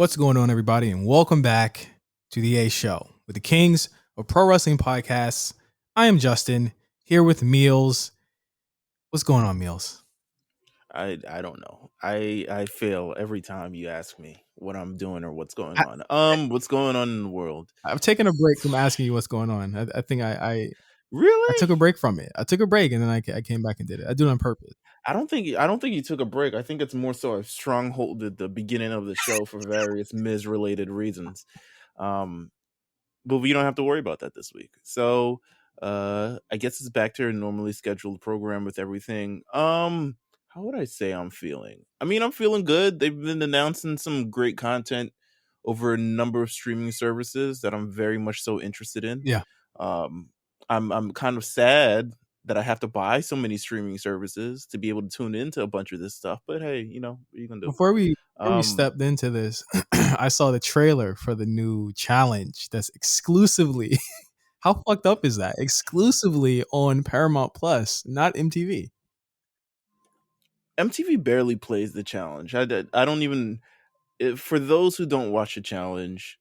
What's going on, everybody, and welcome back to the A Show with the Kings of Pro Wrestling Podcasts. I am Justin, here with Meelz. What's going on, Meelz? I don't know. I fail every time you ask me what I'm doing or what's going I, on. What's going on in the world? I've taken a break from asking you what's going on. I think I Really? took a break from it. I took a break and then I came back and did it. I do it on purpose. I don't think you took a break. I think it's more so a stronghold at the beginning of the show for various Miz related reasons. But we don't have to worry about that this week. So I guess it's back to a normally scheduled program with everything. How would I say I'm feeling? I mean, I'm feeling good. They've been announcing some great content over a number of streaming services that I'm very much so interested in. Yeah. I'm kind of sad that I have to buy so many streaming services to be able to tune into a bunch of this stuff. But hey, what are you gonna do? Before we stepped into this, I saw the trailer for the new challenge that's exclusively. How fucked up is that? Exclusively on Paramount Plus, not MTV. MTV barely plays the challenge. I don't even. For those who don't watch the challenge,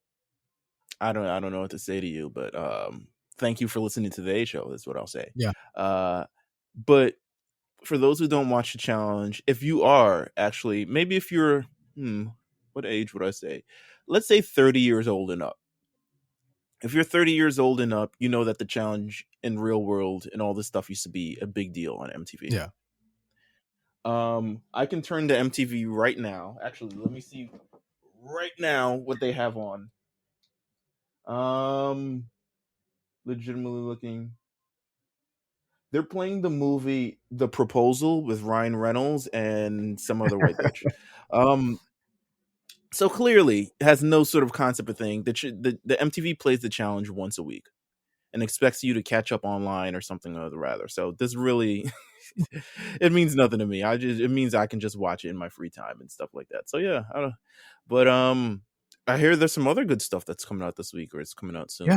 I don't know what to say to you, but thank you for listening to the A Show. That's what I'll say. Yeah. But for those who don't watch the challenge, if you are actually, maybe if you're, what age would I say? Let's say 30 years old and up. If you're 30 years old and up, you know that the challenge in real world and all this stuff used to be a big deal on MTV. Yeah. I can turn to MTV right now. Actually, let me see right now what they have on. Legitimately looking. They're playing the movie The Proposal with Ryan Reynolds and some other white bitch. So clearly it has no sort of concept of thing. The MTV plays the challenge once a week and expects you to catch up online or something or other rather. So this really it means nothing to me. It means I can just watch it in my free time and stuff like that. So yeah, but I hear there's some other good stuff that's coming out this week or it's coming out soon.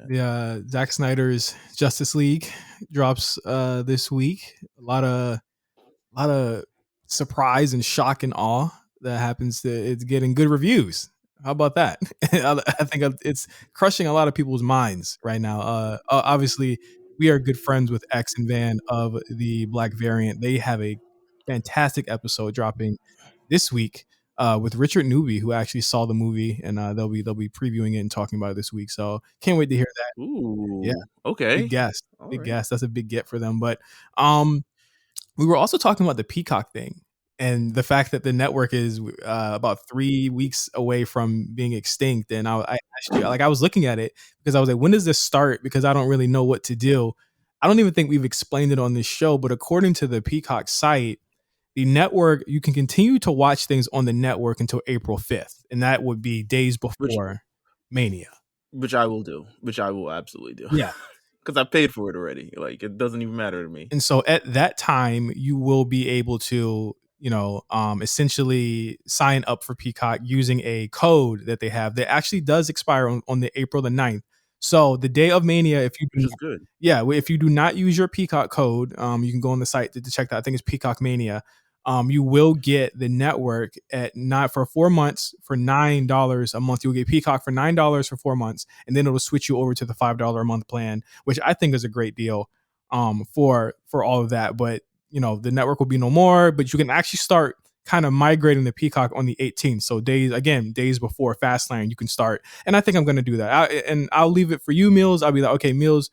Yeah. Zack Snyder's Justice League drops this week. A lot of surprise and shock and awe that happens. It's getting good reviews. How about that? I think it's crushing a lot of people's minds right now. Obviously, we are good friends with X and Van of the Black Variant. They have a fantastic episode dropping this week with Richard Newby, who actually saw the movie, and they'll be previewing it and talking about it this week. So can't wait to hear that. Ooh, yeah, okay, big guest, all big right. guest. That's a big get for them. But we were also talking about the Peacock thing and the fact that the network is about 3 weeks away from being extinct. And I asked you, I was looking at it because I was like, when does this start? Because I don't really know what to do. I don't even think we've explained it on this show, but according to the Peacock site, the network, you can continue to watch things on the network until April 5th. And that would be days before Mania. Which I will do. Which I will absolutely do. Yeah. Because I paid for it already. Like, it doesn't even matter to me. And so at that time, you will be able to, essentially sign up for Peacock using a code that they have that actually does expire on the April the 9th. So the day of Mania, if you do, which is good. Yeah, if you do not use your Peacock code, you can go on the site to check that. I think it's Peacock Mania. You will get the network not for 4 months for $9 a month. You'll get Peacock for $9 for 4 months, and then it'll switch you over to the $5 a month plan, which I think is a great deal for all of that. But the network will be no more, but you can actually start kind of migrating the Peacock on the 18th. So days before Fastlane, you can start. And I think I'm going to do that. I'll leave it for you, Meelz. I'll be like, okay, Meelz,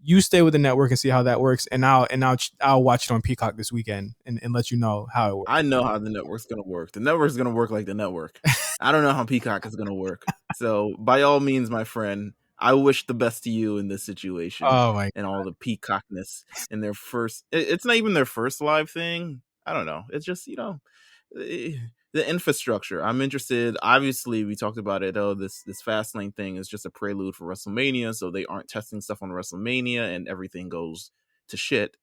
you stay with the network and see how that works, and I'll watch it on Peacock this weekend and let you know how it works. I know how the network's gonna work. The network's gonna work like the network. I don't know how Peacock is gonna work. So by all means, my friend, I wish the best to you in this situation. Oh my and all the Peacockness in their first. It's not even their first live thing. I don't know. It's just the infrastructure. I'm interested. Obviously, we talked about it. Oh, this Fastlane thing is just a prelude for WrestleMania, so they aren't testing stuff on WrestleMania, and everything goes to shit,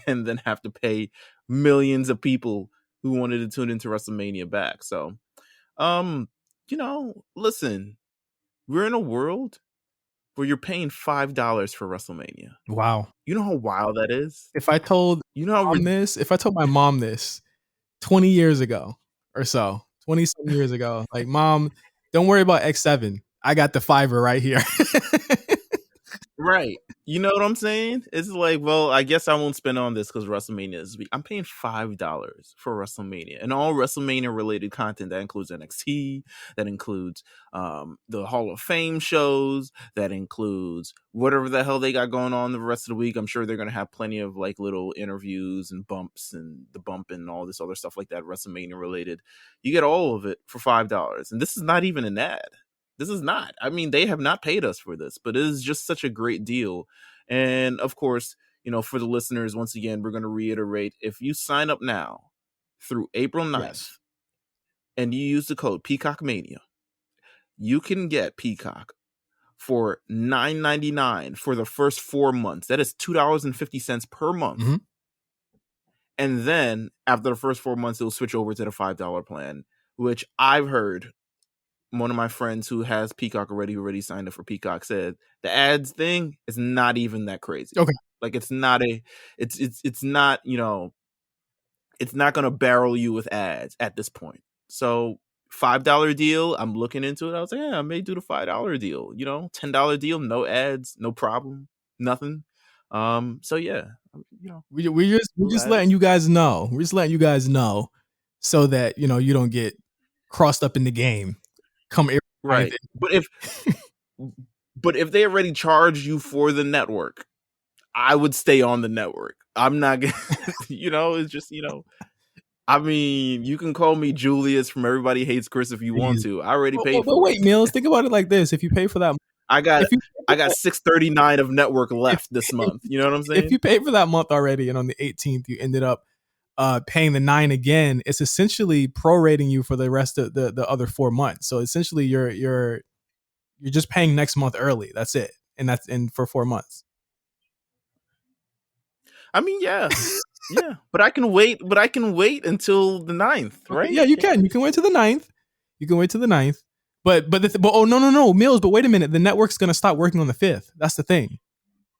and then have to pay millions of people who wanted to tune into WrestleMania back. So, listen, we're in a world where you're paying $5 for WrestleMania. Wow. You know how wild that is? If I told my mom this 20 years ago or so, 20-some years ago. Like, Mom, don't worry about X7. I got the fiver right here. Right. You know what I'm saying? It's like, well, I guess I won't spend on this because WrestleMania is week. I'm paying $5 for WrestleMania and all WrestleMania related content. That includes NXT, that includes the Hall of Fame shows, that includes whatever the hell they got going on the rest of the week. I'm sure they're gonna have plenty of like little interviews and bumps and the bump and all this other stuff like that, WrestleMania related. You get all of it for $5. And this is not even an ad. This is not. I mean, they have not paid us for this, but it is just such a great deal. And of course, for the listeners, once again, we're going to reiterate, if you sign up now through April 9th Yes. and you use the code Peacock Mania, you can get Peacock for $9.99 for the first 4 months. That is $2.50 per month. Mhm. And then after the first 4 months, it'll switch over to the $5 plan, which I've heard one of my friends who has Peacock already, who already signed up for Peacock, said the ads thing is not even that crazy. Okay. Like it's not, it's not going to barrel you with ads at this point. So $5 deal, I'm looking into it. I was like, yeah, I may do the $5 deal, $10 deal, no ads, no problem, nothing. So yeah, we're just letting you guys know. We're just letting you guys know so that, you don't get crossed up in the game. Come April 9th. Right. But if they already charged you for the network, I would stay on the network. I'm not gonna, it's just, I mean, you can call me Julius from Everybody Hates Chris if you want to. I already paid for it. But wait, Meelz, think about it like this. If you pay for that, I got $6.39 of network left this month. You know what I'm saying? If you paid for that month already and on the 18th you ended up paying the $9 again, it's essentially prorating you for the rest of the other 4 months. So essentially you're just paying next month early. That's it. And that's for 4 months. I mean, yeah. Yeah. But I can wait until the 9th, right? Okay, yeah, you can. You can wait till the 9th. But oh no, Meelz, but wait a minute. The network's gonna stop working on the 5th. That's the thing.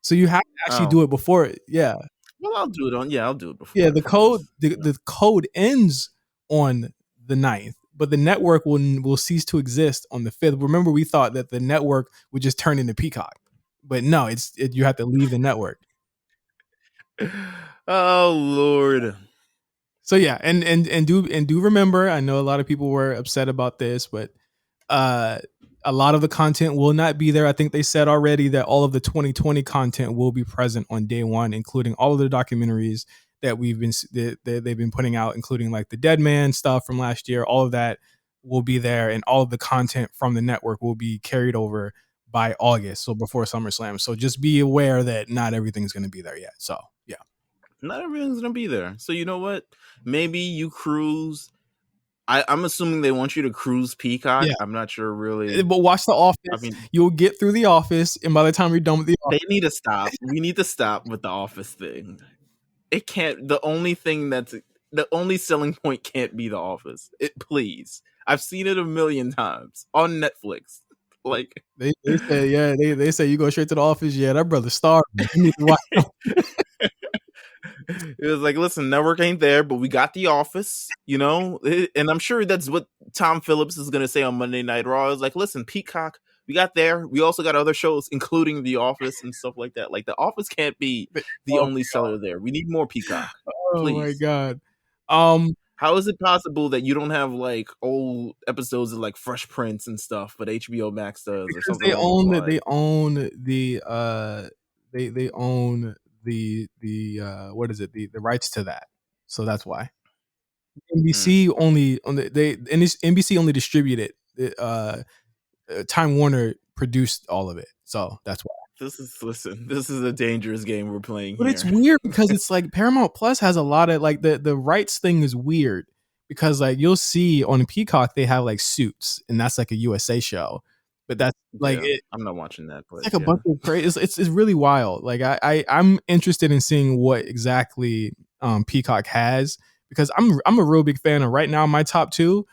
So you have to actually do it before it. Yeah. Well, I'll do it before. Yeah, the code ends on the 9th, but the network will cease to exist on the 5th. Remember, we thought that the network would just turn into Peacock, but no, you have to leave the network. Oh Lord. So yeah, and do remember, I know a lot of people were upset about this, but a lot of the content will not be there. I think they said already that all of the 2020 content will be present on day one, including all of the documentaries that they've been putting out, including like the Dead Man stuff from last year. All of that will be there, and all of the content from the network will be carried over by August, so before SummerSlam. So just be aware that not everything's going to be there yet. So yeah, not everything's going to be there. So you know what? Maybe you cruise. I'm assuming they want you to cruise Peacock. Yeah. I'm not sure really. But watch The Office. I mean, you'll get through The Office, and by the time you're done with The Office, they need to stop. We need to stop with The Office thing. It can't. The only selling point can't be The Office. Please. I've seen it a million times on Netflix. Like they say, yeah, they say you go straight to The Office. Yeah, that brother starved. You need to watch. It was like, listen, network ain't there, but we got The Office, and I'm sure that's what Tom Phillips is going to say on Monday Night Raw. Is like, listen, Peacock, we got there. We also got other shows, including The Office and stuff like that. Like, The Office can't be the only seller there. We need more Peacock. Please. Oh my God. How is it possible that you don't have like old episodes of like Fresh Prince and stuff, but HBO Max does? Or something they own the what is it, the rights to that, so that's why NBC NBC only distributed it. Time Warner produced all of it, so that's why. This is a dangerous game we're playing. But here. It's weird because it's like Paramount Plus has a lot of like the rights thing is weird because like you'll see on Peacock they have like Suits, and that's like a USA show. But that's like I'm not watching that. But it's like a bunch of crazy. It's really wild. Like I'm interested in seeing what exactly Peacock has, because I'm a real big fan of right now. My top two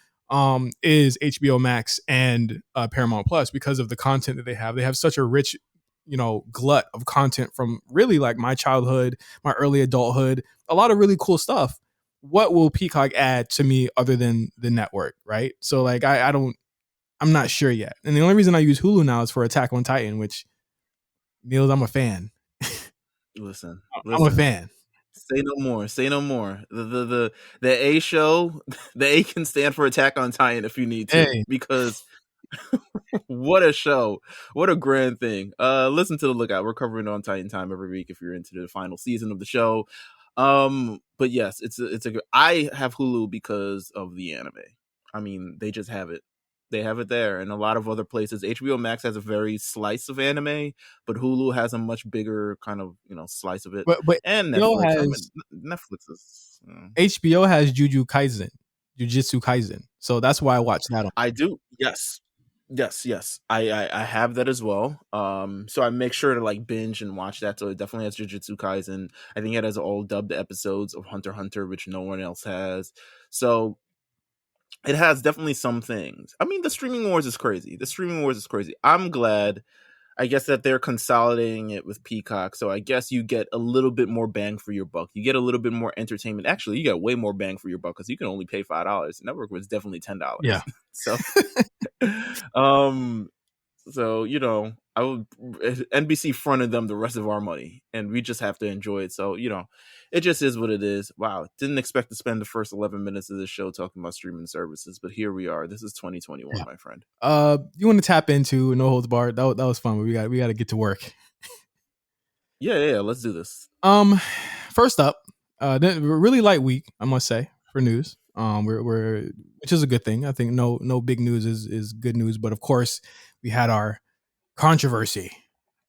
is HBO Max and Paramount Plus because of the content that they have. They have such a rich glut of content from really like my childhood, my early adulthood, a lot of really cool stuff. what will Peacock add to me other than the network, right? So like I'm not sure yet. And the only reason I use Hulu now is for Attack on Titan, which Meelz, I'm a fan. Listen, I'm a fan. Say no more. Say no more. The A show, the A can stand for Attack on Titan if you need to, Hey. because what a show. What a grand thing. Listen to the Lookout. We're covering it on Titan Time every week if you're into the final season of the show. But yes, it's a I have Hulu because of the anime. I mean, they just have it. They have it there, and a lot of other places. HBO Max has a very slice of anime, but Hulu has a much bigger kind of slice of it. But And HBO Netflix. has Netflix is. HBO has Jujutsu Kaisen. So that's why I watch that. I do. Yes. I have that as well. So I make sure to like binge and watch that. So it definitely has Jujutsu Kaisen. I think it has all dubbed episodes of Hunter x Hunter, which no one else has. So it has definitely some things. I mean, the streaming wars is crazy. I'm glad, I guess, that they're consolidating it with Peacock. So I guess you get a little bit more bang for your buck. You get a little bit more entertainment. Actually, you get way more bang for your buck because you can only pay $5. The network was definitely $10. Yeah. So, so I would NBC fronted them the rest of our money, and we just have to enjoy it. So it just is what it is. Wow, didn't expect to spend the first 11 minutes of this show talking about streaming services, but here we are. This is 2021, my friend. You want to tap into No Holds Barred? That was fun. But we got to get to work. Yeah. Let's do this. First up, really light week, I must say, for news. We're which is a good thing. I think no big news is good news, but of course we had our controversy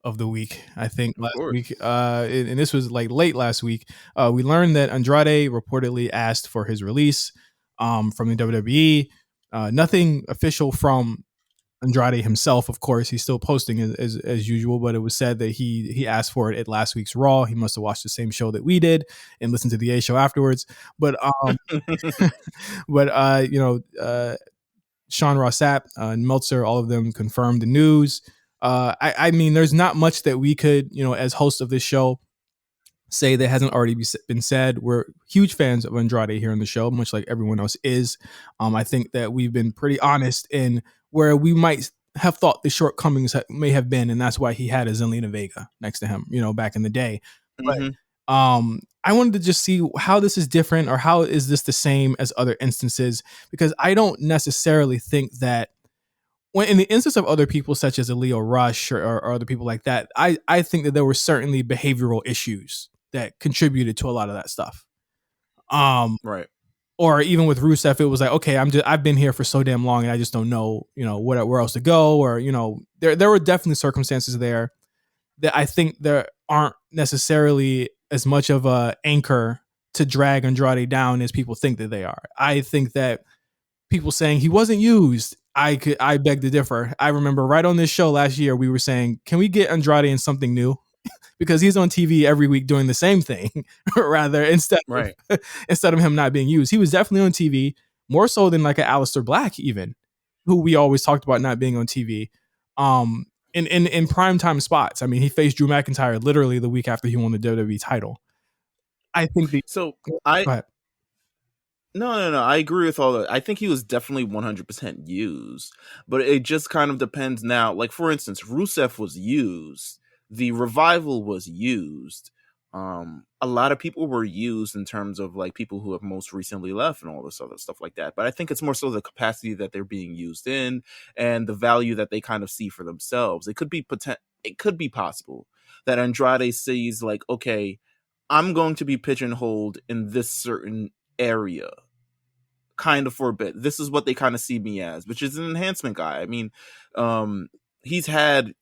of the week. I think last week, and this was like late last week. We learned that Andrade reportedly asked for his release from the WWE. Nothing official from Andrade himself, of course. He's still posting as usual, but it was said that he asked for it at last week's Raw. He must have watched the same show that we did and listened to the A show afterwards. But Sean Ross Sapp and Meltzer, all of them confirmed the news. I mean, there's not much that we could, as hosts of this show, say that hasn't already been said. We're huge fans of Andrade here on the show, much like everyone else is. I think that we've been pretty honest in where we might have thought the shortcomings may have been, and that's why he had a Zelina Vega next to him, back in the day. Mm-hmm. But I wanted to just see how this is different, or how is this the same as other instances, because I don't necessarily think that when in the instance of other people such as a Leo Rush or other people like that, I think that there were certainly behavioral issues that contributed to a lot of that stuff. Right. Or even with Rusev, it was like, okay, I've been here for so damn long and I just don't know, where else to go. Or, there were definitely circumstances there that I think there aren't necessarily as much of a anchor to drag Andrade down as people think that they are. I think that people saying he wasn't used, I beg to differ. I remember right on this show last year, we were saying, can we get Andrade in something new? Because he's on TV every week doing the same thing, rather instead of him not being used. He was definitely on TV, more so than like an Aleister Black, even, who we always talked about not being on TV. In primetime spots. I mean, he faced Drew McIntyre literally the week after he won the WWE title. I think go ahead. No. I agree with all that. I think he was definitely 100% used, but it just kind of depends now. Like, for instance, Rusev was used. The Revival was used. A lot of people were used in terms of like people who have most recently left and all this other stuff like that. But I think it's more so the capacity that they're being used in and the value that they kind of see for themselves. It could be possible that Andrade sees like, okay, I'm going to be pigeonholed in this certain area kind of for a bit. This is what they kind of see me as, which is an enhancement guy. I mean, he's had,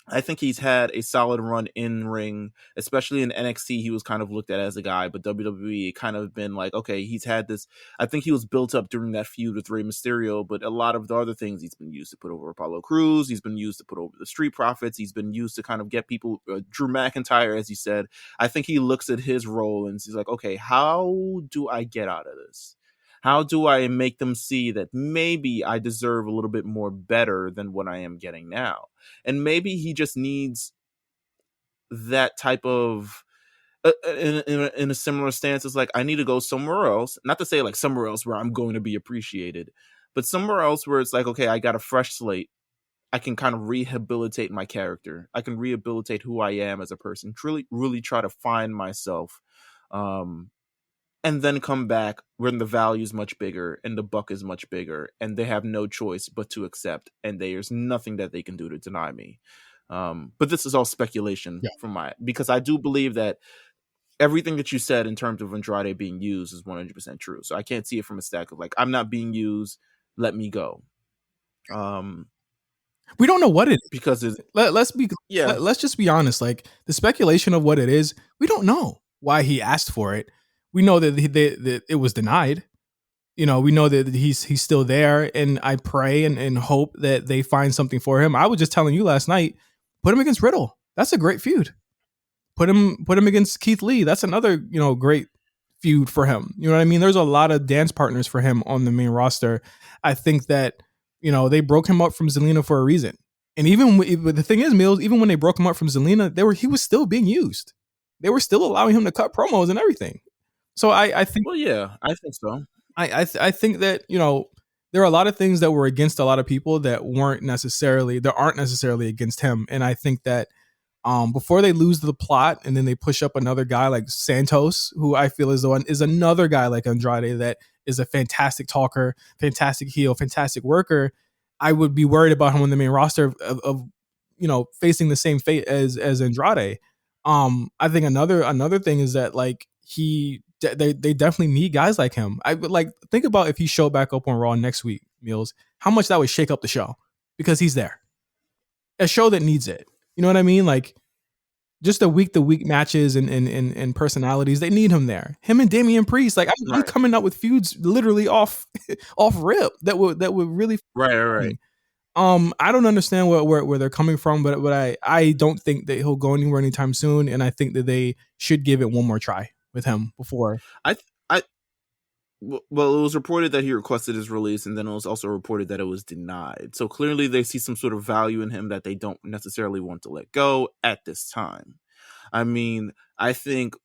I think he's had a solid run in ring, especially in NXT. He was kind of looked at as a guy, but WWE kind of been like, okay, he's had this. I think he was built up during that feud with Rey Mysterio, but a lot of the other things he's been used to put over Apollo Crews. He's been used to put over the Street Profits. He's been used to kind of get people, Drew McIntyre, as you said. I think he looks at his role and he's like, okay, how do I get out of this? How do I make them see that maybe I deserve a little bit more better than what I am getting now? And maybe he just needs that type of in a similar stance. It's like, I need to go somewhere else. Not to say like somewhere else where I'm going to be appreciated, but somewhere else where it's like, okay, I got a fresh slate. I can kind of rehabilitate my character. I can rehabilitate who I am as a person. Truly, really try to find myself. And then come back when the value is much bigger and the buck is much bigger and they have no choice but to accept, and there's nothing that they can do to deny me. But this is all speculation from because I do believe that everything that you said in terms of Andrade being used is 100% true. So I can't see it from a stack of like, I'm not being used, let me go. We don't know what it is because let's just be honest. Like, the speculation of what it is, we don't know why he asked for it. We know that that it was denied. We know that he's still there, and I pray and hope that they find something for him. I was just telling you last night, put him against Riddle. That's a great feud. Put him against Keith Lee. That's another great feud for him. You know what I mean? There's a lot of dance partners for him on the main roster. I think that they broke him up from Zelina for a reason. And but the thing is, Meelz, even when they broke him up from Zelina, he was still being used. They were still allowing him to cut promos and everything. So I think. Well, yeah, I think so. I think that there are a lot of things that were against a lot of people that aren't necessarily against him. And I think that before they lose the plot and then they push up another guy like Santos, who I feel is another guy like Andrade that is a fantastic talker, fantastic heel, fantastic worker, I would be worried about him on the main roster of facing the same fate as Andrade. I think another thing is that like they definitely need guys like him. I would like think about if he showed back up on Raw next week, Meelz, how much that would shake up the show because he's there. A show that needs it. You know what I mean? Like just the week to week matches and personalities, they need him there. Him and Damian Priest, like I'm coming up with feuds literally off rip that would really right. I don't understand where they're coming from, but I don't think that he'll go anywhere anytime soon, and I think that they should give it one more try with him before. Well, it was reported that he requested his release, and then it was also reported that it was denied. So clearly they see some sort of value in him that they don't necessarily want to let go at this time. I mean, I think,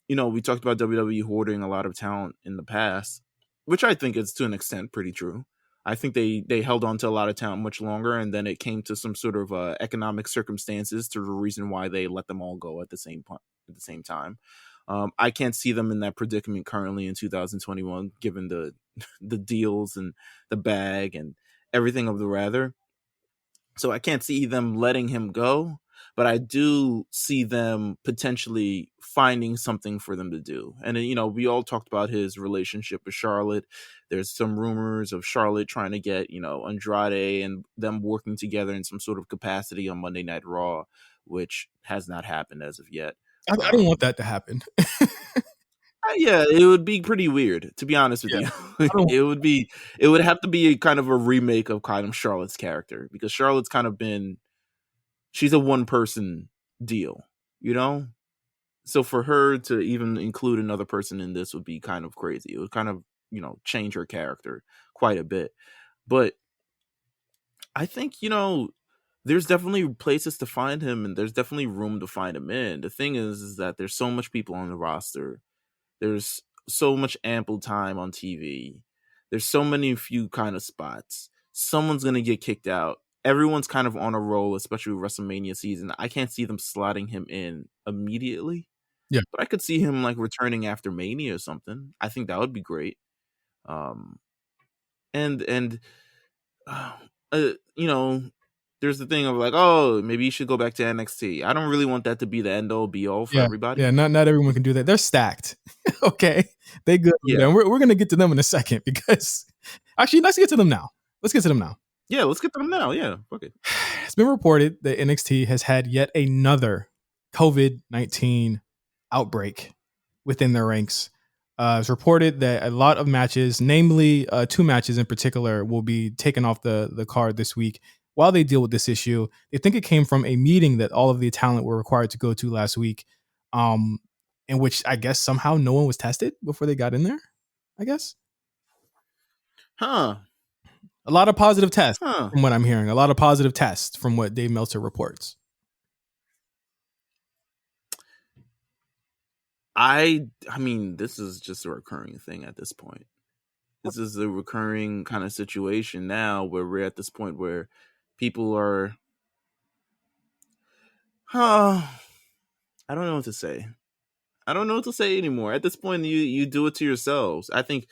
we talked about WWE hoarding a lot of talent in the past, which I think is to an extent pretty true. I think they held on to a lot of talent much longer, and then it came to some sort of economic circumstances to the reason why they let them all go at the same time. I can't see them in that predicament currently in 2021, given the deals and the bag and everything of the rather. So I can't see them letting him go, but I do see them potentially finding something for them to do. And we all talked about his relationship with Charlotte. There's some rumors of Charlotte trying to get Andrade and them working together in some sort of capacity on Monday Night Raw, which has not happened as of yet. I don't want that to happen. Yeah, it would be pretty weird, to be honest with you. It would have to be a kind of a remake of kind of Charlotte's character, because Charlotte's kind of she's a one person deal, So for her to even include another person in this would be kind of crazy. It would kind of, change her character quite a bit. But I think, there's definitely places to find him, and there's definitely room to find him in. The thing is that there's so much people on the roster. There's so much ample time on TV. There's so many few kind of spots. Someone's going to get kicked out. Everyone's kind of on a roll, especially with WrestleMania season. I can't see them slotting him in immediately. Yeah. But I could see him like returning after Mania or something. I think that would be great. There's the thing of like, oh, maybe you should go back to NXT. I don't really want that to be the end all be all for everybody. Yeah, not everyone can do that. They're stacked. Okay. They good. Yeah. We're going to get to them in a second, because actually, let's get to them now. Yeah, let's get to them now. Yeah, fuck it. It's been reported that NXT has had yet another COVID-19 outbreak within their ranks. It's reported that a lot of matches, namely 2 matches in particular, will be taken off the card this week while they deal with this issue. They think it came from a meeting that all of the talent were required to go to last week, in which I guess somehow no one was tested before they got in there, I guess. Huh. A lot of positive tests from what I'm hearing. A lot of positive tests from what Dave Meltzer reports. I mean, this is just a recurring thing at this point. This is a recurring kind of situation now where we're at this point where people are, I don't know what to say. I don't know what to say anymore. At this point, you do it to yourselves. I think,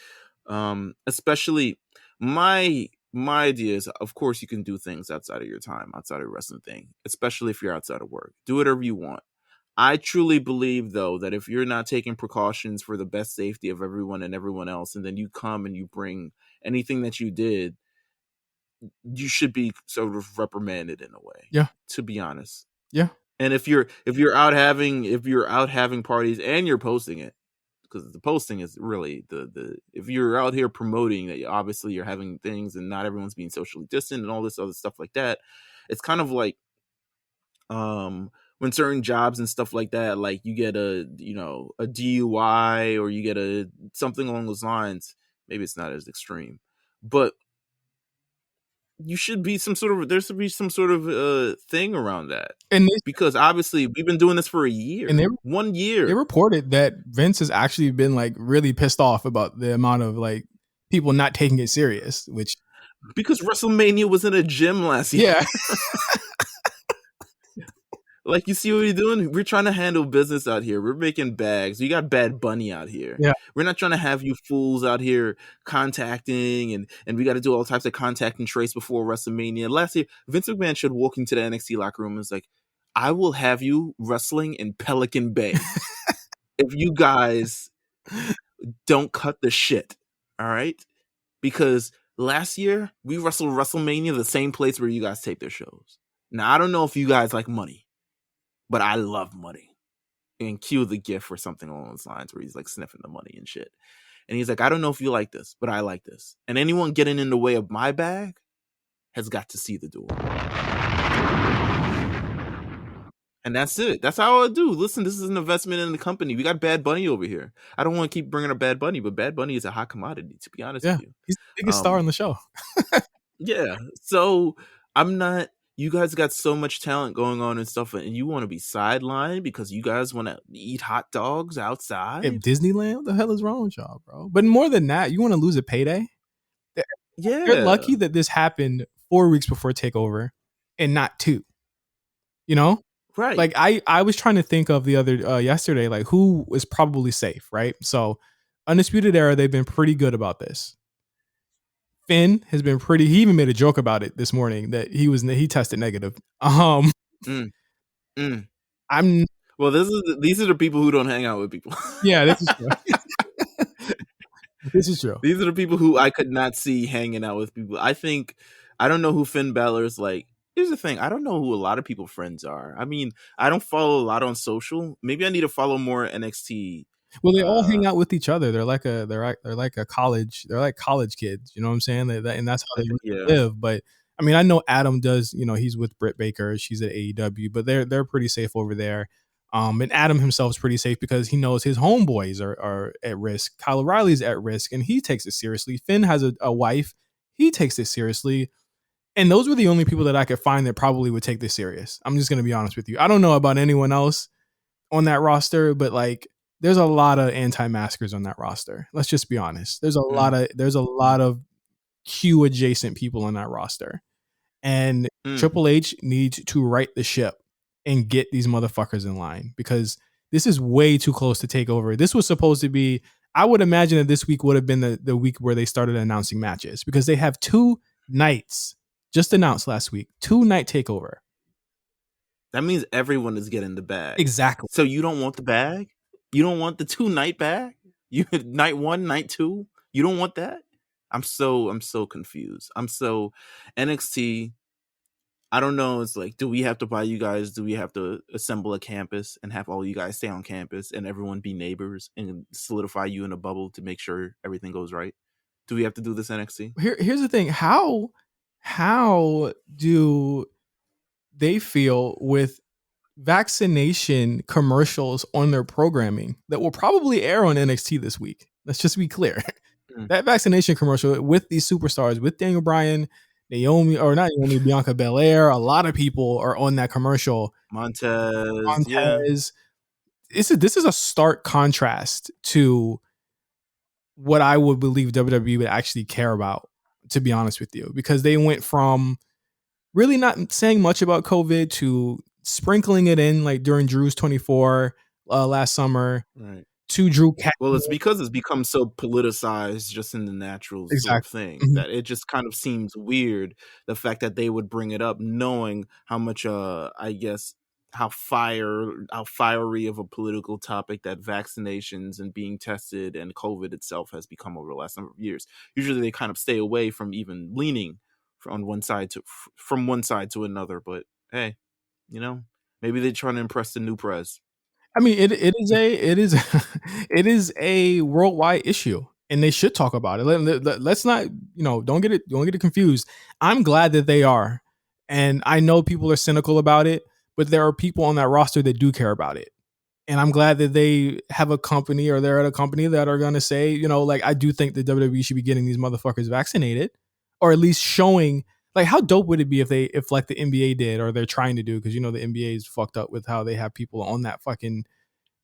especially my idea is, of course, you can do things outside of your time, outside of your wrestling thing, especially if you're outside of work. Do whatever you want. I truly believe, though, that if you're not taking precautions for the best safety of everyone and everyone else, and then you come and you bring anything that you did, you should be sort of reprimanded in a way. Yeah. To be honest. Yeah. And if you're out having parties and you're posting it, because the posting is really the if you're out here promoting that obviously you're having things and not everyone's being socially distant and all this other stuff like that, it's kind of like when certain jobs and stuff like that, like you get a DUI or you get something along those lines. Maybe it's not as extreme, but there should be some sort of thing around that. And because obviously we've been doing this for a year. And 1 year. They reported that Vince has actually been like really pissed off about the amount of like people not taking it serious, which because WrestleMania was in a gym last year. Yeah. Like, you see what we're doing? We're trying to handle business out here. We're making bags. You got Bad Bunny out here. Yeah. We're not trying to have you fools out here contacting, and we got to do all types of contact and trace before WrestleMania. Last year, Vince McMahon should walk into the NXT locker room and was like, I will have you wrestling in Pelican Bay if you guys don't cut the shit. All right? Because last year, we wrestled WrestleMania the same place where you guys tape their shows. Now, I don't know if you guys like money, but I love money. And cue the gif or something along those lines where he's like sniffing the money and shit. And he's like, I don't know if you like this, but I like this. And anyone getting in the way of my bag has got to see the door. And that's it. That's how I do. Listen, this is an investment in the company. We got Bad Bunny over here. I don't want to keep bringing up Bad Bunny, but Bad Bunny is a hot commodity, to be honest with you. He's the biggest star on the show. Yeah. So you guys got so much talent going on and stuff, and you want to be sidelined because you guys want to eat hot dogs outside? At Disneyland? What the hell is wrong with y'all, bro? But more than that, you want to lose a payday? Yeah. You're lucky that this happened 4 weeks before TakeOver and not 2. You know? Right. Like, I was trying to think of the other yesterday, like, who was probably safe, right? So, Undisputed Era, they've been pretty good about this. Finn has been he even made a joke about it this morning that he tested negative. Well, these are the people who don't hang out with people. Yeah, this is true. This is true. These are the people who I could not see hanging out with people. I don't know who Finn Balor's like. Here's the thing. I don't know who a lot of people's friends are. I mean, I don't follow a lot on social. Maybe I need to follow more NXT. Well, they all hang out with each other. They're like a college. They're like college kids. You know what I'm saying? And that's how they live. But I mean, I know Adam does. You know, he's with Britt Baker. She's at AEW, but they're pretty safe over there. And Adam himself is pretty safe because he knows his homeboys are at risk. Kyle O'Reilly's at risk, and he takes it seriously. Finn has a wife. He takes it seriously. And those were the only people that I could find that probably would take this serious. I'm just going to be honest with you. I don't know about anyone else on that roster, but like, there's a lot of anti-maskers on that roster. Let's just be honest. There's a lot of Q adjacent people on that roster. And Triple H needs to right the ship and get these motherfuckers in line because this is way too close to TakeOver. This was supposed to be, I would imagine that this week would have been the week where they started announcing matches because they have 2 nights just announced last week, 2-night TakeOver. That means everyone is getting the bag. Exactly. So you don't want the bag? You don't want the 2-night bag? You night 1, night 2? You don't want that? I'm so confused. NXT. I don't know. It's like, do we have to buy you guys? Do we have to assemble a campus and have all you guys stay on campus and everyone be neighbors and solidify you in a bubble to make sure everything goes right? Do we have to do this, NXT? Here's the thing. How do they feel with vaccination commercials on their programming that will probably air on NXT this week? Let's just be clear. That vaccination commercial with these superstars, with Daniel Bryan, Bianca Belair, a lot of people are on that commercial. Montez. this is a stark contrast to what I would believe WWE would actually care about, to be honest with you, because they went from really not saying much about COVID to sprinkling it in like during Drew's 24 last summer Right. to Drew. Well, it's because it's become so politicized just in the natural sort of Exactly. thing that it just kind of seems weird, the fact that they would bring it up knowing how much I guess how fiery of a political topic that vaccinations and being tested and COVID itself has become over the last number of years. Usually they kind of stay away from even leaning from one side to another, but hey, maybe they're trying to impress the new press. I mean, it is it is a worldwide issue, and they should talk about it. Let's not, don't get it confused. I'm glad that they are, and I know people are cynical about it, but there are people on that roster that do care about it, and I'm glad that they have a company or they're at a company that are going to say, like, I do think the WWE should be getting these motherfuckers vaccinated, or at least showing. Like, how dope would it be if like the NBA did, or they're trying to do, because the NBA is fucked up with how they have people on that fucking,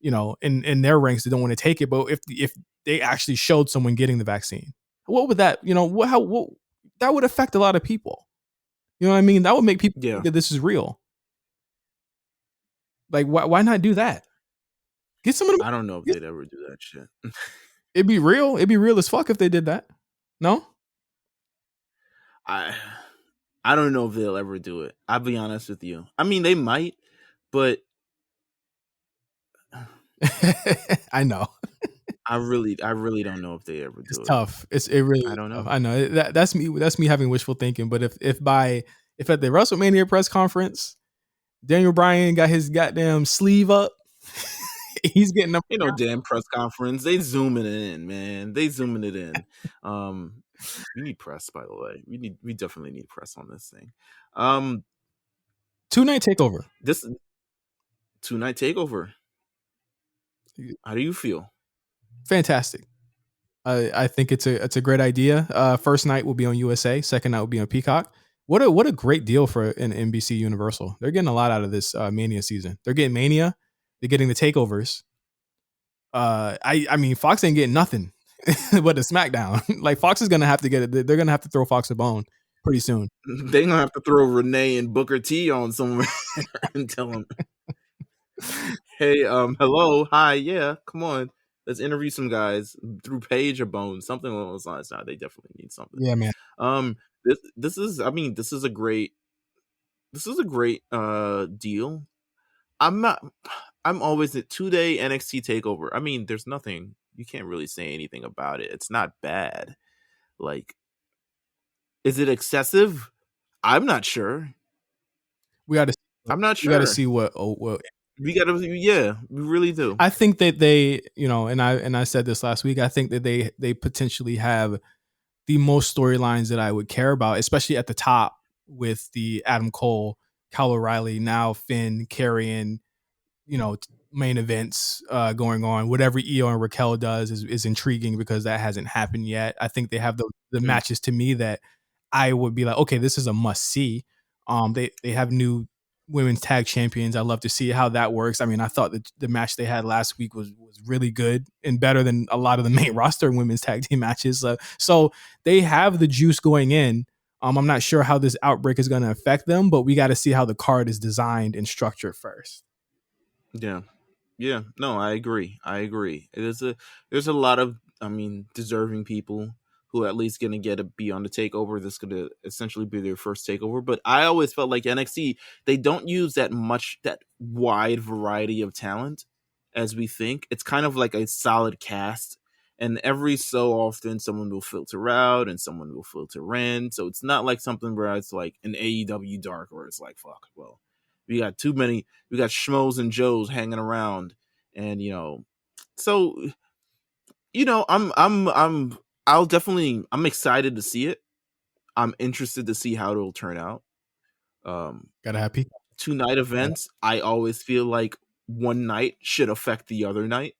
in their ranks that don't want to take it. But if they actually showed someone getting the vaccine, what would that, what that would affect a lot of people. You know what I mean? That would make people think that this is real. Like, why not do that? Get someone. I don't know if they'd ever do that shit. It'd be real. It'd be real as fuck if they did that. No? I don't know if they'll ever do it. I'll be honest with you. I mean, they might, but I know. I really don't know if they ever do it. It's tough. It really. I don't know. I know that's me. That's me having wishful thinking. But if at the WrestleMania press conference, Daniel Bryan got his goddamn sleeve up, he's getting them. Damn press conference. They zooming it in, man. They zooming it in. We need press, by the way. We definitely need press on this thing. 2-night takeover. This 2-night takeover. How do you feel? Fantastic. I think it's a great idea. First night will be on USA. Second night will be on Peacock. What a great deal for an NBC Universal. They're getting a lot out of this Mania season. They're getting Mania. They're getting the takeovers. I mean, Fox ain't getting nothing but the SmackDown. Like, Fox is gonna have to get it. They're gonna have to throw Fox a bone pretty soon. They're gonna have to throw Renee and Booker T on somewhere and tell them, hey, hello, hi, yeah, come on, let's interview some guys through Page or Bone, something along those lines. Now they definitely need something. Yeah, man. This is a great deal. I'm always at 2-day NXT takeover. I mean, there's nothing, you can't really say anything about it. It's not bad. Like, is it excessive? I'm not sure. I'm not sure. We got to see what we got to. Yeah, we really do. I think that they, and I said this last week. I think that they potentially have the most storylines that I would care about, especially at the top with the Adam Cole, Kyle O'Reilly, now Finn, Karrion, main events going on. Whatever Io and Raquel does is intriguing because that hasn't happened yet. I think they have the matches to me that I would be like, okay, this is a must see. They have new women's tag champions. I'd love to see how that works. I mean, I thought that the match they had last week was really good and better than a lot of the main roster women's tag team matches. So they have the juice going in. I'm not sure how this outbreak is going to affect them, but we got to see how the card is designed and structured first. Yeah. No, I agree. There's a lot of, deserving people who at least gonna be on the takeover. This could essentially be their first takeover. But I always felt like NXT, they don't use that wide variety of talent as we think. It's kind of like a solid cast, and every so often someone will filter out and someone will filter in. So it's not like something where it's like an AEW Dark where it's like, fuck, well, we got too many. We got schmoes and joes hanging around, and so I'm excited to see it. I'm interested to see how it'll turn out. Gotta happy 2-night events. I always feel like one night should affect the other night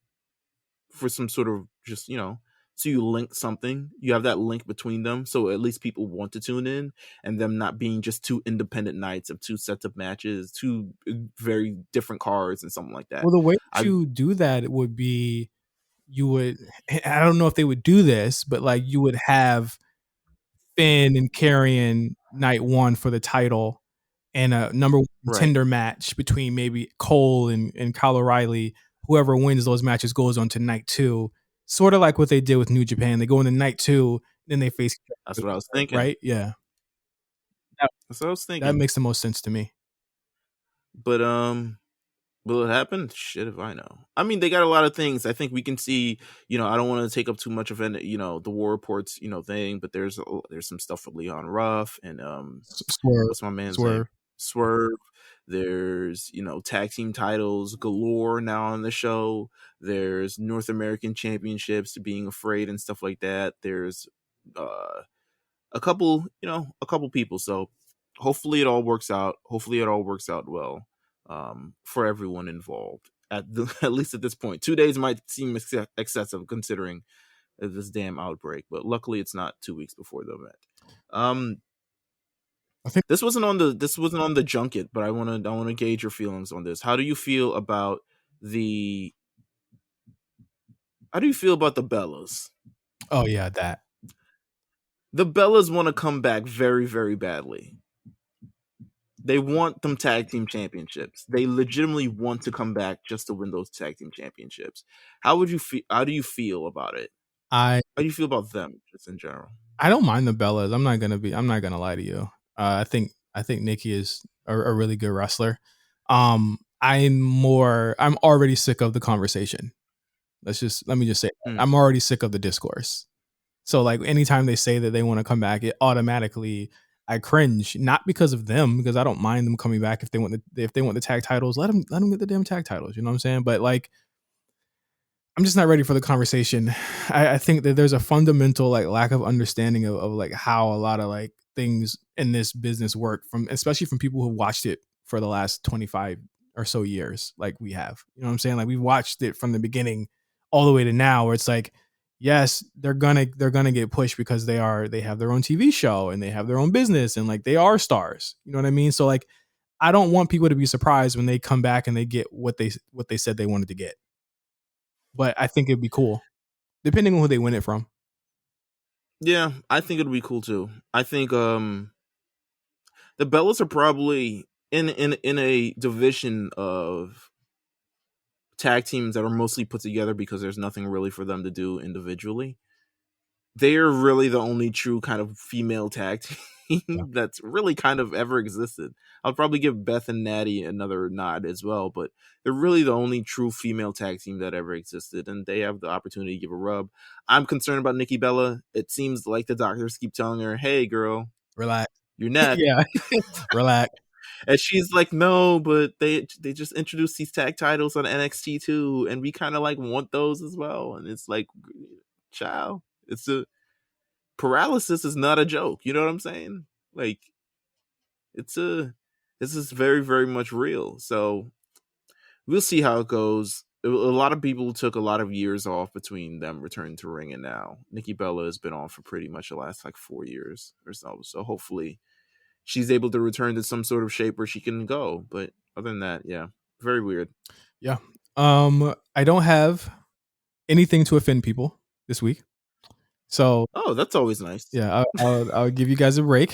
for some sort of just So you link something, you have that link between them, so at least people want to tune in, and them not being just two independent nights of two sets of matches, two very different cards and something like that. Well, the way that you do that would be, you would, I don't know if they would do this, but like you would have Finn and Karrion night one for the title, and a number one contender match between maybe Cole and Kyle O'Reilly. Whoever wins those matches goes on to night two, sort of like what they did with New Japan. They go into night two, then they face. That's what I was thinking. Right? Yeah. That's what I was thinking. That makes the most sense to me. But will it happen? Shit if I know. I mean, they got a lot of things. I think we can see, I don't want to take up too much of the War Reports, thing, but there's some stuff for Leon Ruff and Swerve. What's my man's name? Swerve. There's, tag team titles galore now on the show. There's North American championships, Being Afraid and stuff like that. There's a couple people. So hopefully it all works out. Hopefully it all works out well for everyone involved. At least at this point, 2 days might seem excessive considering this damn outbreak, but luckily it's not 2 weeks before the event. I think this wasn't on the junket, but I want to gauge your feelings on this. How do you feel about the Bellas? Oh yeah, that. The Bellas want to come back very, very badly. They want them tag team championships. They legitimately want to come back just to win those tag team championships. How do you feel about it? How do you feel about them just in general? I don't mind the Bellas. I'm not gonna lie to you. I think Nikki is a really good wrestler. I'm already sick of the conversation. Let me just say I'm already sick of the discourse. So like anytime they say that they want to come back, it automatically I cringe, not because of them, because I don't mind them coming back if they want the tag titles, let them get the damn tag titles. You know what I'm saying? But like, I'm just not ready for the conversation. I think that there's a fundamental like lack of understanding of like how a lot of like things in this business work, especially from people who watched it for the last 25 or so years, like we have. You know what I'm saying? Like we've watched it from the beginning all the way to now, where it's like, yes, they're gonna get pushed because they have their own TV show and they have their own business and like they are stars. You know what I mean? So like, I don't want people to be surprised when they come back and they get what they said they wanted to get. But I think it'd be cool, depending on who they win it from. Yeah, I think it'd be cool too. I think the Bellas are probably in a division of tag teams that are mostly put together because there's nothing really for them to do individually. They are really the only true kind of female tag team that's really kind of ever existed. I'll probably give Beth and Natty another nod as well, but they're really the only true female tag team that ever existed, and they have the opportunity to give a rub. I'm concerned about Nikki Bella. It seems like the doctors keep telling her, "Hey, girl, relax, you're next." Yeah, relax. And she's like, "No, but they just introduced these tag titles on NXT too, and we kind of like want those as well." And it's like, child, paralysis is not a joke. You know what I'm saying? Like, this is very, very much real. So we'll see how it goes. A lot of people took a lot of years off between them returning to ring and now. Nikki Bella has been on for pretty much the last like 4 years or so. So hopefully she's able to return to some sort of shape where she can go. But other than that, yeah, very weird. Yeah. I don't have anything to offend people this week. So, that's always nice. Yeah, I'll give you guys a break.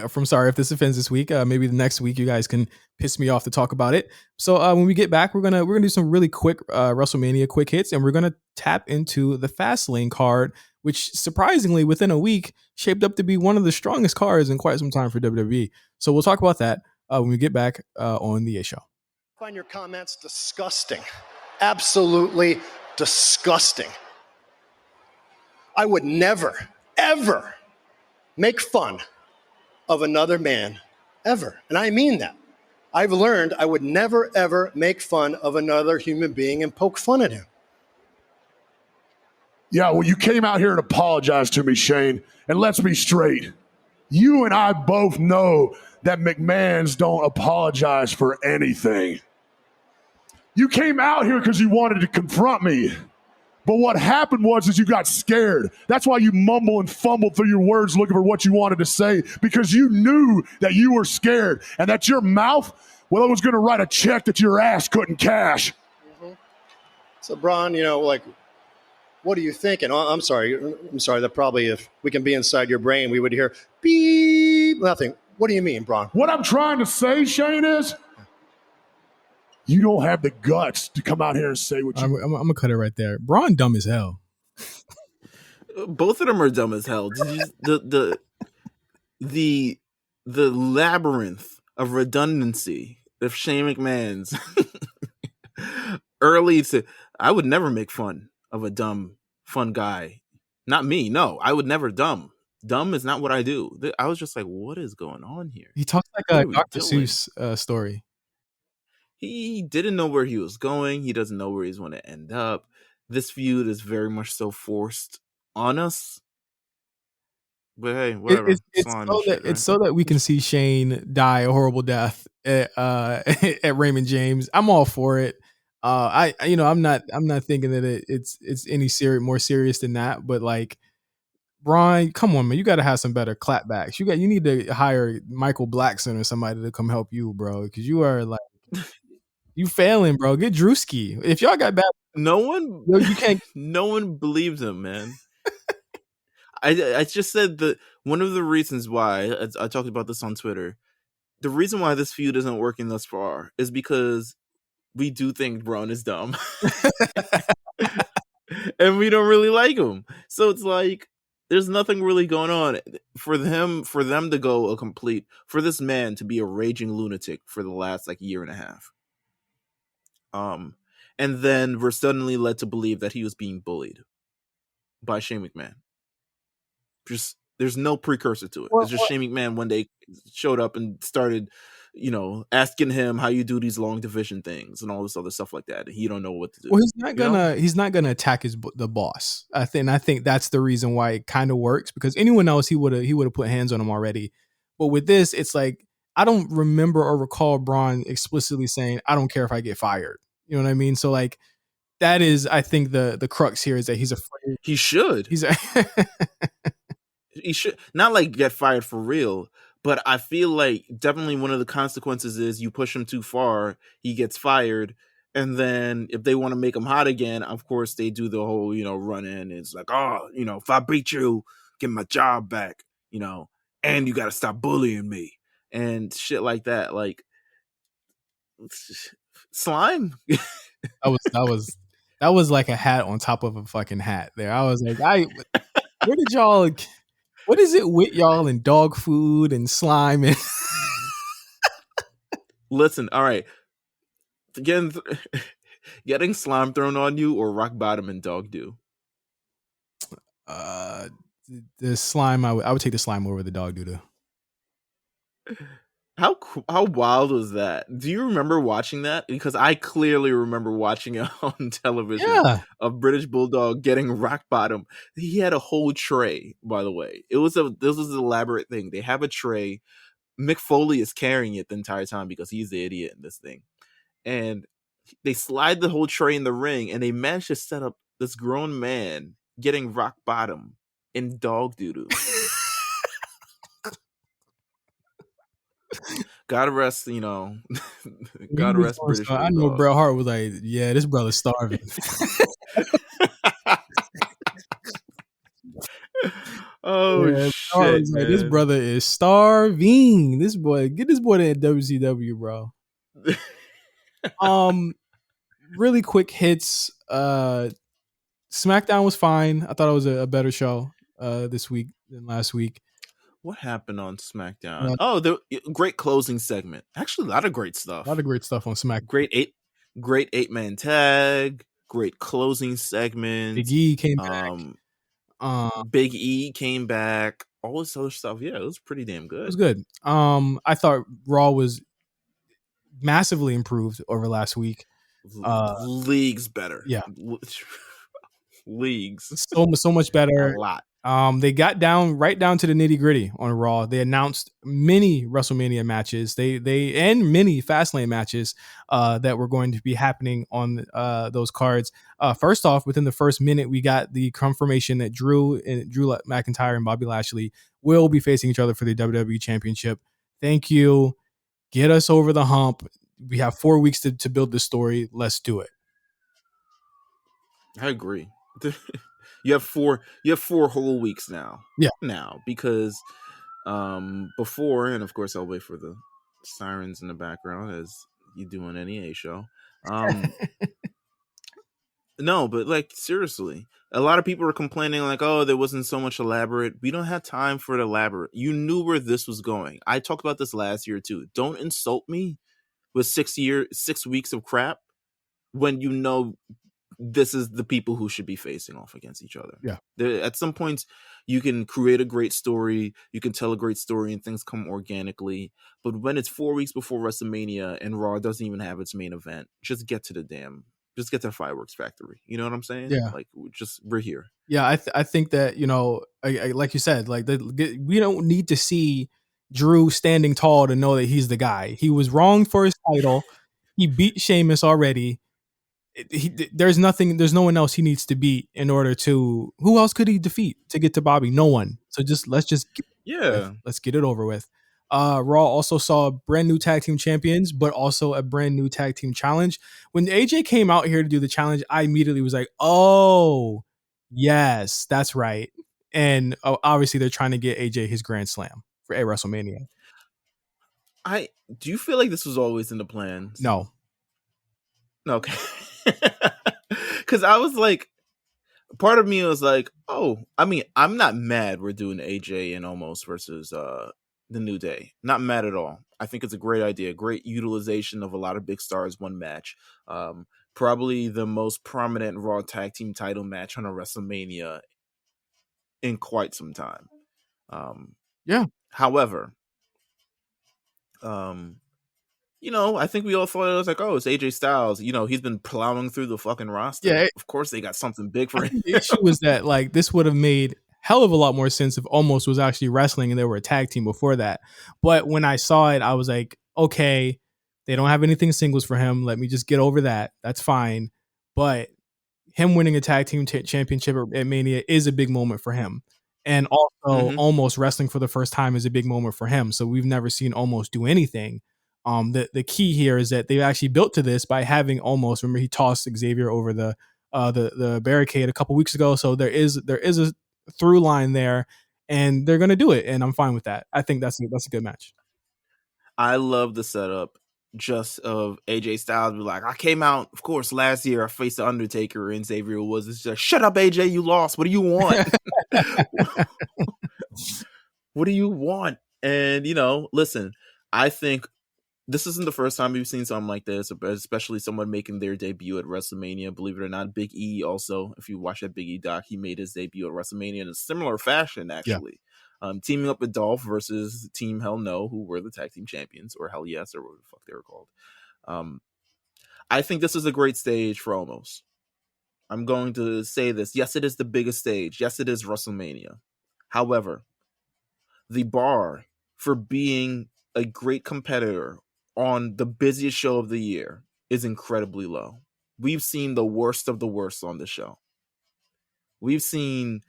From sorry if this offends this week. Maybe the next week you guys can piss me off to talk about it. So when we get back, we're gonna do some really quick WrestleMania quick hits, and we're gonna tap into the Fastlane card, which surprisingly within a week shaped up to be one of the strongest cards in quite some time for WWE. So we'll talk about that when we get back on the A Show. I find your comments disgusting, absolutely disgusting. I would never, ever make fun of another man, ever. And I mean that. I've learned I would never, ever make fun of another human being and poke fun at him. Yeah, well, you came out here and apologized to me, Shane, and let's be straight. You and I both know that McMahons don't apologize for anything. You came out here because you wanted to confront me. But what happened was you got scared. That's why you mumble and fumble through your words looking for what you wanted to say, because you knew that you were scared and that your mouth, well, it was going to write a check that your ass couldn't cash. Mm-hmm. So, Braun, what are you thinking? Oh, I'm sorry. That probably if we can be inside your brain, we would hear beep, nothing. What do you mean, Braun? What I'm trying to say, Shane, is you don't have the guts to come out here and say what you... I'm going to cut it right there. Braun dumb as hell. Both of them are dumb as hell. The labyrinth of redundancy of Shane McMahon's I would never make fun of a dumb, fun guy. Not me. No, I would never dumb. Dumb is not what I do. I was just like, what is going on here? He talks like a Dr. Seuss story. He didn't know where he was going. He doesn't know where he's going to end up. This feud is very much so forced on us. But hey, whatever. It's so that we can see Shane die a horrible death at Raymond James. I'm all for it. I'm not thinking that it's any more serious than that. But like, Braun, come on, man, you got to have some better clapbacks. You need to hire Michael Blackson or somebody to come help you, bro, because you are like, you failing, bro. Get Drewski. If y'all got bad, you can't. No one believes him, man. I just said that one of the reasons why I talked about this on Twitter. The reason why this feud isn't working thus far is because we do think Braun is dumb, and we don't really like him. So it's like there's nothing really going on for them to go for this man to be a raging lunatic for the last like year and a half. And then we're suddenly led to believe that he was being bullied by Shane McMahon. Just there's no precursor to it. It's just Shane McMahon one day showed up and started, asking him how you do these long division things and all this other stuff like that. And he don't know what to do. Well, he's not gonna attack the boss. I think that's the reason why it kind of works, because anyone else he would have put hands on him already. But with this, it's like I don't remember or recall Braun explicitly saying, "I don't care if I get fired." You know what I mean? So like that is, I think the crux here is that he's afraid. He should. He should not like get fired for real, but I feel like definitely one of the consequences is you push him too far, he gets fired, and then if they want to make him hot again, of course they do the whole run in. It's like, if I beat you, get my job back, and you got to stop bullying me and shit like that. Like slime. That was like a hat on top of a fucking hat there. I was like, where did y'all? What is it with y'all and dog food and slime? And listen, all right. Getting slime thrown on you or rock bottom and dog do? The slime, I would take the slime over the dog doo. How wild was that? Do you remember watching that? Because I clearly remember watching it on television. Yeah. Of British Bulldog getting rock bottom. He had a whole tray, by the way. This was an elaborate thing. They have a tray. Mick Foley is carrying it the entire time because he's the idiot in this thing. And they slide the whole tray in the ring, and they managed to set up this grown man getting rock bottom in dog doo-doo. God rest, God rest British. I know Bret Hart was like, yeah, this brother's starving. Shit, like, this brother is starving. Get this boy to WCW, bro. Really quick hits. SmackDown was fine. I thought it was a better show this week than last week. What happened on SmackDown? The great closing segment. Actually, a lot of great stuff. A lot of great stuff on SmackDown. Great 8-man tag. Great closing segment. Big E came back. Big E came back. All this other stuff. Yeah, it was pretty damn good. It was good. I thought Raw was massively improved over last week. Leagues better. Yeah. Leagues. So much better. A lot. They got right down to the nitty gritty on Raw. They announced many WrestleMania matches. They and many Fastlane matches that were going to be happening on those cards. First off, within the first minute, we got the confirmation that Drew McIntyre and Bobby Lashley will be facing each other for the WWE Championship. Thank you. Get us over the hump. We have 4 weeks to build this story. Let's do it. I agree. You have four whole weeks now. Yeah. Now, because before, and of course I'll wait for the sirens in the background as you do on any A show. No, but like seriously, a lot of people were complaining like, oh, there wasn't so much elaborate. We don't have time for it elaborate. You knew where this was going. I talked about this last year too. Don't insult me with 6 weeks of crap when you know this is the people who should be facing off against each other. Yeah. At some points, you can create a great story, you can tell a great story, and things come organically. But when it's 4 weeks before WrestleMania and Raw doesn't even have its main event, just get to the fireworks factory. You know what I'm saying? Yeah. Like, we're here. Yeah, I think that, you know, I like you said, like we don't need to see Drew standing tall to know that he's the guy. He was wrong for his title. He beat Sheamus already. There's no one else he needs to beat in order to. Who else could he defeat to get to Bobby? No one. So let's get it over with. Raw also saw brand new tag team champions, but also a brand new tag team challenge. When AJ came out here to do the challenge, I immediately was like, oh, yes, that's right. And obviously they're trying to get AJ his Grand Slam for a WrestleMania. Do you feel like this was always in the plans? No. Okay. Because I was like, part of me was like, oh, I mean, I'm not mad we're doing AJ and Omos versus the New Day. Not mad at all. I think it's a great idea. Great utilization of a lot of big stars, one match. Probably the most prominent Raw tag team title match on a WrestleMania in quite some time. Yeah. However, you know, I think we all thought it was like, oh, it's AJ Styles. You know, he's been plowing through the fucking roster. Yeah, of course they got something big for him. The issue was that like this would have made hell of a lot more sense if Omos was actually wrestling and they were a tag team before that. But when I saw it, I was like, okay, they don't have anything singles for him. Let me just get over that. That's fine. But him winning a tag team championship at Mania is a big moment for him. And also Omos wrestling for the first time is a big moment for him. So we've never seen Omos do anything. The key here is that they actually built to this by having Omos. Remember, he tossed Xavier over the barricade a couple weeks ago. So there is a through line there, and they're gonna do it, and I'm fine with that. I think that's a good match. I love the setup just of AJ Styles be like, I came out, of course, last year I faced the Undertaker, and Xavier was just like, shut up, AJ, you lost. What do you want? What do you want? And you know, listen, I think this isn't the first time we've seen something like this, especially someone making their debut at WrestleMania. Believe it or not, Big E also, if you watch that Big E doc, he made his debut at WrestleMania in a similar fashion, actually. Yeah. Teaming up with Dolph versus Team Hell No, who were the tag team champions, or Hell Yes, or whatever the fuck they were called. I think this is a great stage for Omos. I'm going to say this. Yes, it is the biggest stage. Yes, it is WrestleMania. However, the bar for being a great competitor on the busiest show of the year is incredibly low. We've seen the worst of the worst on the show. We've seen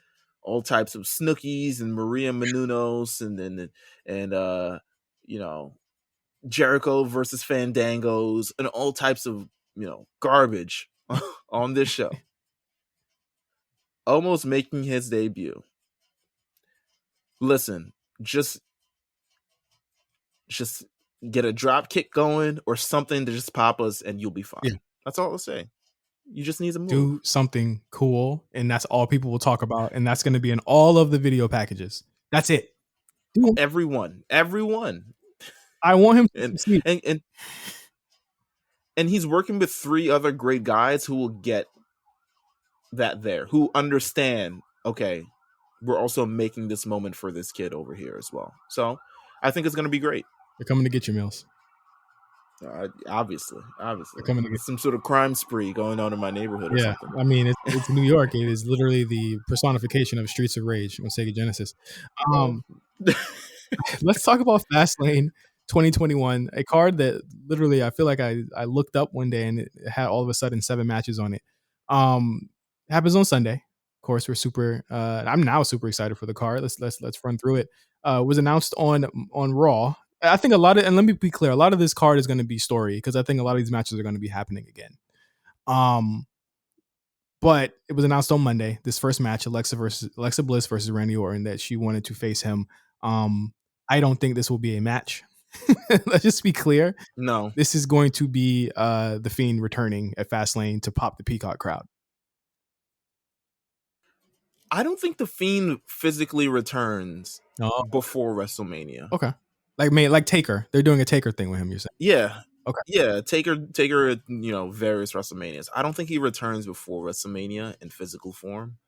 all types of Snookies and Maria Menounos and you know, Jericho versus Fandangos and all types of, you know, garbage on this show. Almost making his debut. Listen, just get a drop kick going or something to just pop us and you'll be fine. Yeah. That's all I'll say. You just need to move. Do something cool, and that's all people will talk about, and that's going to be in all of the video packages. That's it. Everyone. I want him to succeed. And he's working with 3 other great guys who will get that there, who understand, okay, we're also making this moment for this kid over here as well. So I think it's going to be great. They're coming to get you, Meelz. Obviously, coming to get. some sort of crime spree going on in my neighborhood or Yeah, something. I mean it's New York. It is literally the personification of Streets of Rage on Sega Genesis. Let's talk about Fastlane 2021, a card that literally I feel like I looked up one day and it had all of a sudden 7 matches on it. Happens on Sunday. Of course, we're super. I'm now super excited for the card. Let's run through it. Was announced on Raw. I think a lot of, and let me be clear, a lot of this card is going to be story because I think a lot of these matches are going to be happening again. But it was announced on Monday. This first match, Alexa Bliss versus Randy Orton, that she wanted to face him. I don't think this will be a match. Let's just be clear. No, this is going to be the Fiend returning at Fastlane to pop the Peacock crowd. I don't think the Fiend physically returns before WrestleMania. Okay, like Taker. They're doing a Taker thing with him. You're saying? Yeah. Okay. Yeah, Taker, various WrestleManias. I don't think he returns before WrestleMania in physical form.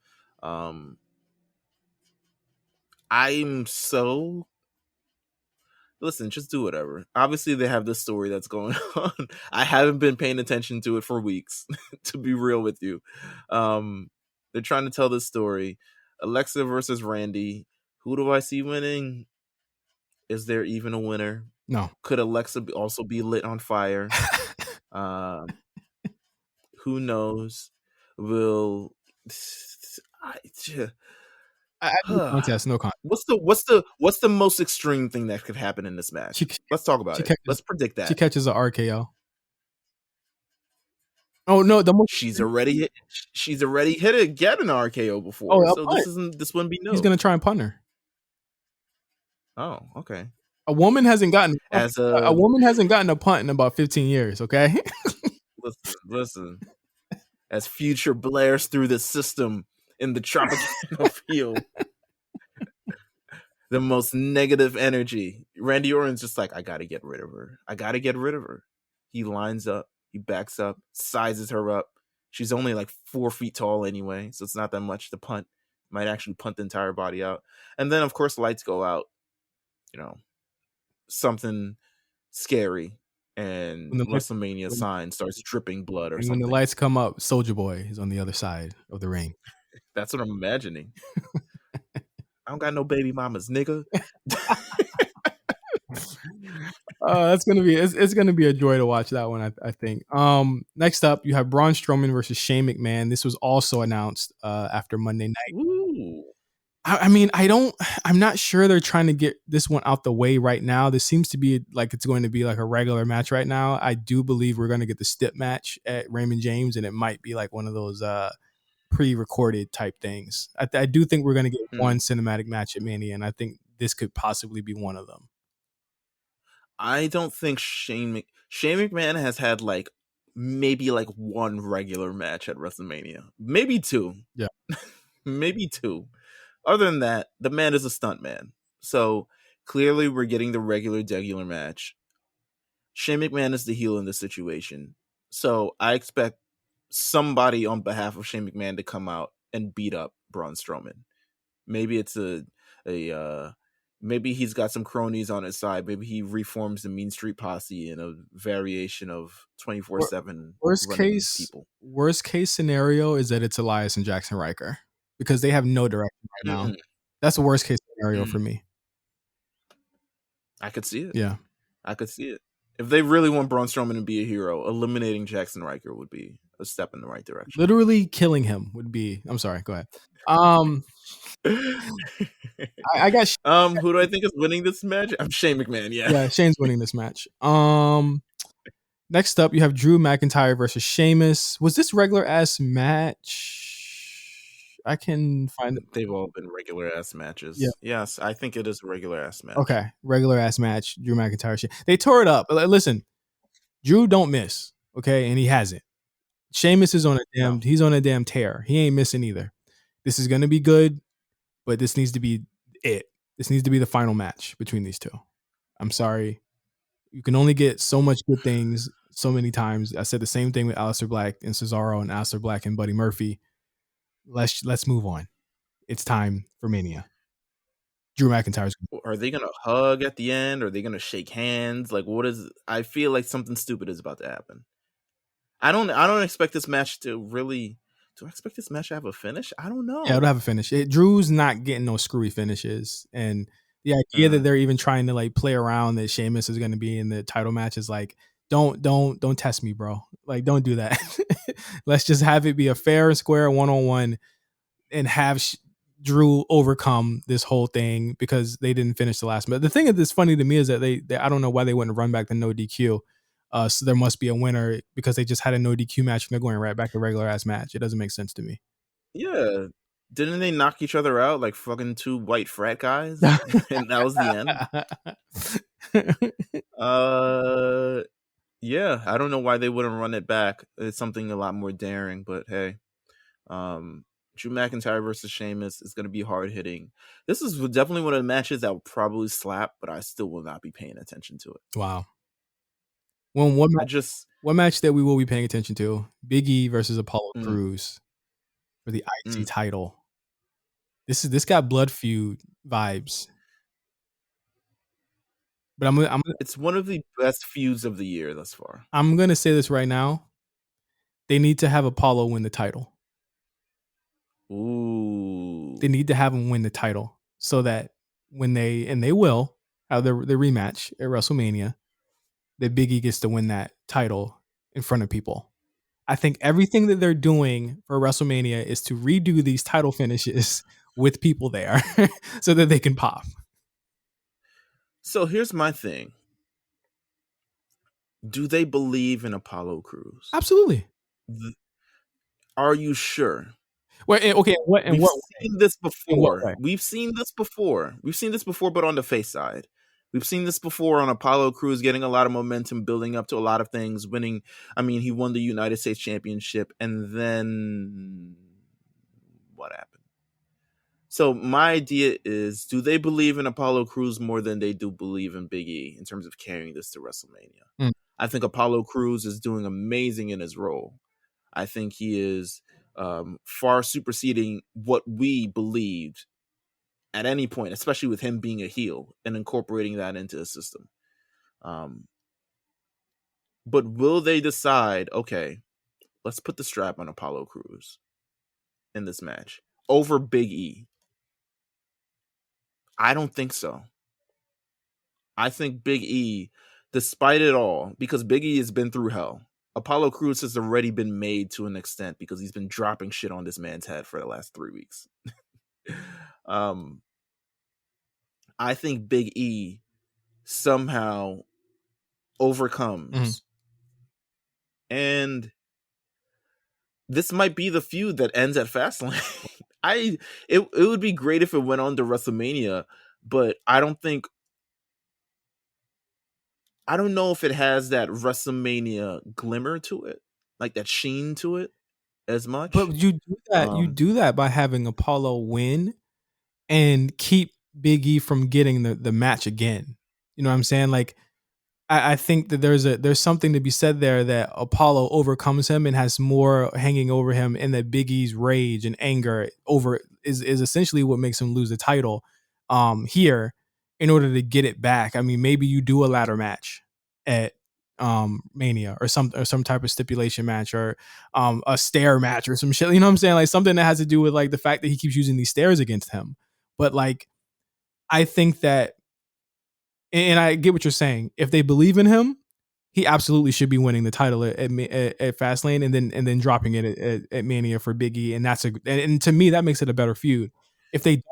Listen, just do whatever. Obviously, they have this story that's going on. I haven't been paying attention to it for weeks, to be real with you. They're trying to tell this story. Alexa versus Randy. Who do I see winning? Is there even a winner? No. Could Alexa also be lit on fire? Who knows? No contest. What's the most extreme thing that could happen in this match? Let's talk about it. Let's predict that. She catches an RKO. Oh no! She's already hit it, get an RKO before. Oh, so this wouldn't be new. He's gonna try and punt her. Oh, okay. A woman hasn't gotten a punt in about 15 years. Okay. listen. As Future blares through the system in the Tropicana field, the most negative energy. Randy Orton's just like, I gotta get rid of her. He lines up, he backs up, sizes her up. She's only like 4 feet tall anyway, so it's not that much to punt. Might actually punt the entire body out. And then, of course, lights go out. Something scary. And the WrestleMania sign starts dripping blood or something. When the lights come up, Soulja Boy is on the other side of the ring. That's what I'm imagining. I don't got no baby mamas, nigga. That's gonna be it's gonna be a joy to watch that one. I think. Next up, you have Braun Strowman versus Shane McMahon. This was also announced after Monday night. Ooh. I'm not sure they're trying to get this one out the way right now. This seems to be like it's going to be like a regular match right now. I do believe we're going to get the stip match at Raymond James, and it might be like one of those pre-recorded type things. I do think we're going to get one cinematic match at Mania, and I think this could possibly be one of them. I don't think Shane McMahon has had maybe one regular match at WrestleMania. Maybe 2. Yeah. Maybe 2. Other than that, the man is a stunt man. So clearly we're getting the regular match. Shane McMahon is the heel in this situation. So I expect somebody on behalf of Shane McMahon to come out and beat up Braun Strowman. Maybe it's maybe he's got some cronies on his side. Maybe he reforms the Mean Street Posse in a variation of 24/7 people. Worst case scenario is that it's Elias and Jackson Riker. Because they have no direction right now. That's the worst case scenario for me. I could see it. Yeah. I could see it. If they really want Braun Strowman to be a hero, eliminating Jackson Riker would be a step in the right direction. Literally killing him would be... I'm sorry, go ahead. I got... who do I think is winning this match? I'm Shane McMahon, yeah. Yeah, Shane's winning this match. Next up, you have Drew McIntyre versus Sheamus. Was this regular-ass match? I can find it. They've all been regular ass matches. Yeah. Yes, I think it is a regular ass match. Okay, regular ass match. Drew McIntyre. They tore it up. Listen, Drew don't miss. Okay, and he hasn't. Sheamus is on he's on a damn tear. He ain't missing either. This is gonna be good, but this needs to be it. This needs to be the final match between these two. I'm sorry. You can only get so much good things so many times. I said the same thing with Aleister Black and Cesaro and Aleister Black and Buddy Murphy. Let's move on. It's time for Mania. Drew McIntyre's. Are they gonna hug at the end? Are they gonna shake hands? Like, what is? I feel like something stupid is about to happen. I don't expect this match to really. Do I expect this match to have a finish? I don't know. Yeah, it'll have a finish. Drew's not getting no screwy finishes, and the idea that they're even trying to like play around that Sheamus is going to be in the title match is like, don't test me, bro. Like, don't do that. Let's just have it be a fair and square 1-on-1, and have Drew overcome this whole thing because they didn't finish the last match. The thing that's funny to me is that they I don't know why they wouldn't run back to no DQ. So there must be a winner because they just had a no DQ match and they're going right back to regular ass match. It doesn't make sense to me. Yeah. Didn't they knock each other out like fucking two white frat guys? And that was the end. Yeah, I don't know why they wouldn't run it back. It's something a lot more daring, but hey. Drew McIntyre versus Sheamus is going to be hard hitting. This is definitely one of the matches that will probably slap, but I still will not be paying attention to it. Wow. Well, one match that we will be paying attention to: Big E versus Apollo Crews for the IC title. This got blood feud vibes, but I'm it's one of the best feuds of the year thus far. I'm gonna say this right now: they need to have Apollo win the title. Ooh, they need to have him win the title so that when they will have the rematch at WrestleMania, that Big E gets to win that title in front of people. I think everything that they're doing for WrestleMania is to redo these title finishes with people there so that they can pop. So here's my thing. Do they believe in Apollo Crews? Absolutely. Are you sure? Well, okay. We've seen this before. We've seen this before, but on the face side. We've seen this before on Apollo Crews getting a lot of momentum, building up to a lot of things, winning. I mean, he won the United States Championship, and then what happened? So my idea is, do they believe in Apollo Crews more than they do believe in Big E in terms of carrying this to WrestleMania? I think Apollo Crews is doing amazing in his role. I think he is far superseding what we believed at any point, especially with him being a heel and incorporating that into the system. But will they decide, okay, let's put the strap on Apollo Crews in this match over Big E? I don't think so. I think Big E, despite it all, because Big E has been through hell, Apollo Crews has already been made to an extent because he's been dropping shit on this man's head for the last 3 weeks. I think Big E somehow overcomes. And this might be the feud that ends at Fastlane. It would be great if it went on to WrestleMania, but I don't know if it has that WrestleMania glimmer to it, like that sheen to it as much. But you do that. You do that by having Apollo win and keep Big E from getting the match again. You know what I'm saying? Like, I think that there's something to be said there that Apollo overcomes him and has more hanging over him, and that Big E's rage and anger is essentially what makes him lose the title here in order to get it back. I mean, maybe you do a ladder match at Mania or some type of stipulation match or a stair match or some shit. You know what I'm saying? Like something that has to do with like the fact that he keeps using these stairs against him. But like, I think that, and I get what you're saying. If they believe in him, he absolutely should be winning the title at Fastlane and then dropping it at Mania for Big E. And and to me, that makes it a better feud. If they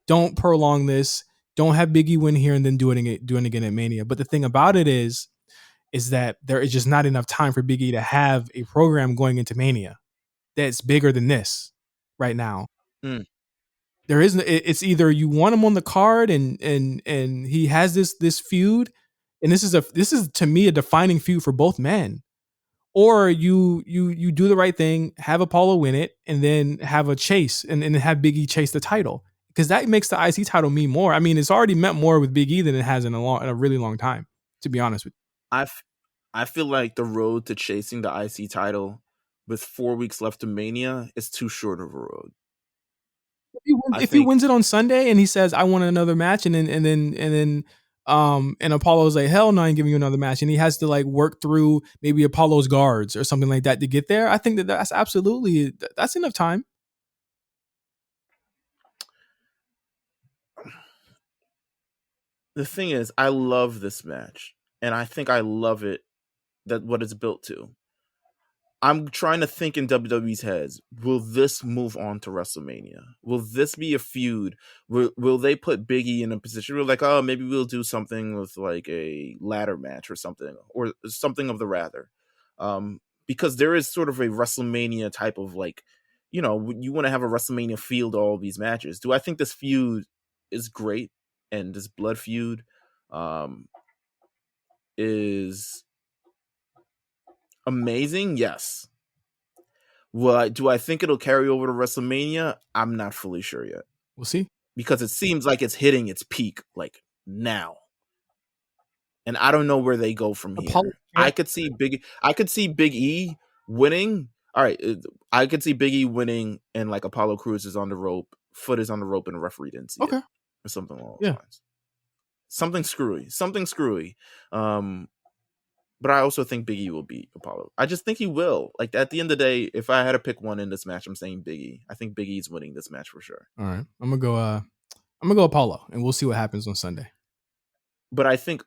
don't prolong this, don't have Big E win here and then do it again at Mania. But the thing about it is that there is just not enough time for Big E to have a program going into Mania that's bigger than this right now. There isn't. It's either you want him on the card and he has this feud, and this is to me a defining feud for both men, or you do the right thing, have Apollo win it, and then have a chase and have Big E chase the title, because that makes the IC title mean more. I mean, it's already meant more with Big E than it has in a really long time, to be honest with you. I feel like the road to chasing the IC title with 4 weeks left to Mania is too short of a road. if he wins it on Sunday and he says I want another match, and then Apollo's like, hell no, I ain't giving you another match, and he has to like work through maybe Apollo's guards or something like that to get there, I think that's absolutely, that's enough time. The thing is, I love this match, and I think I love it, that what it's built to. I'm trying to think in WWE's heads, will this move on to WrestleMania? Will this be a feud? Will they put Big E in a position where like, oh, maybe we'll do something with like a ladder match or something of the rather? Because there is sort of a WrestleMania type of like, you want to have a WrestleMania field all these matches. Do I think this feud is great, and this blood feud is amazing? Yes. Well, do I think it'll carry over to WrestleMania? I'm not fully sure yet. We'll see. Because it seems like it's hitting its peak like now. And I don't know where they go from here. I could see Big E winning. All right, I could see Big E winning, and like Apollo Crews is on the rope, foot is on the rope, and the referee didn't see it. Or something along those lines. Something screwy. But I also think Big E will beat Apollo. I just think he will. Like, at the end of the day, if I had to pick one in this match, I'm saying Big E. I think Big E's winning this match for sure. All right, I'm gonna go Apollo, and we'll see what happens on Sunday. But I think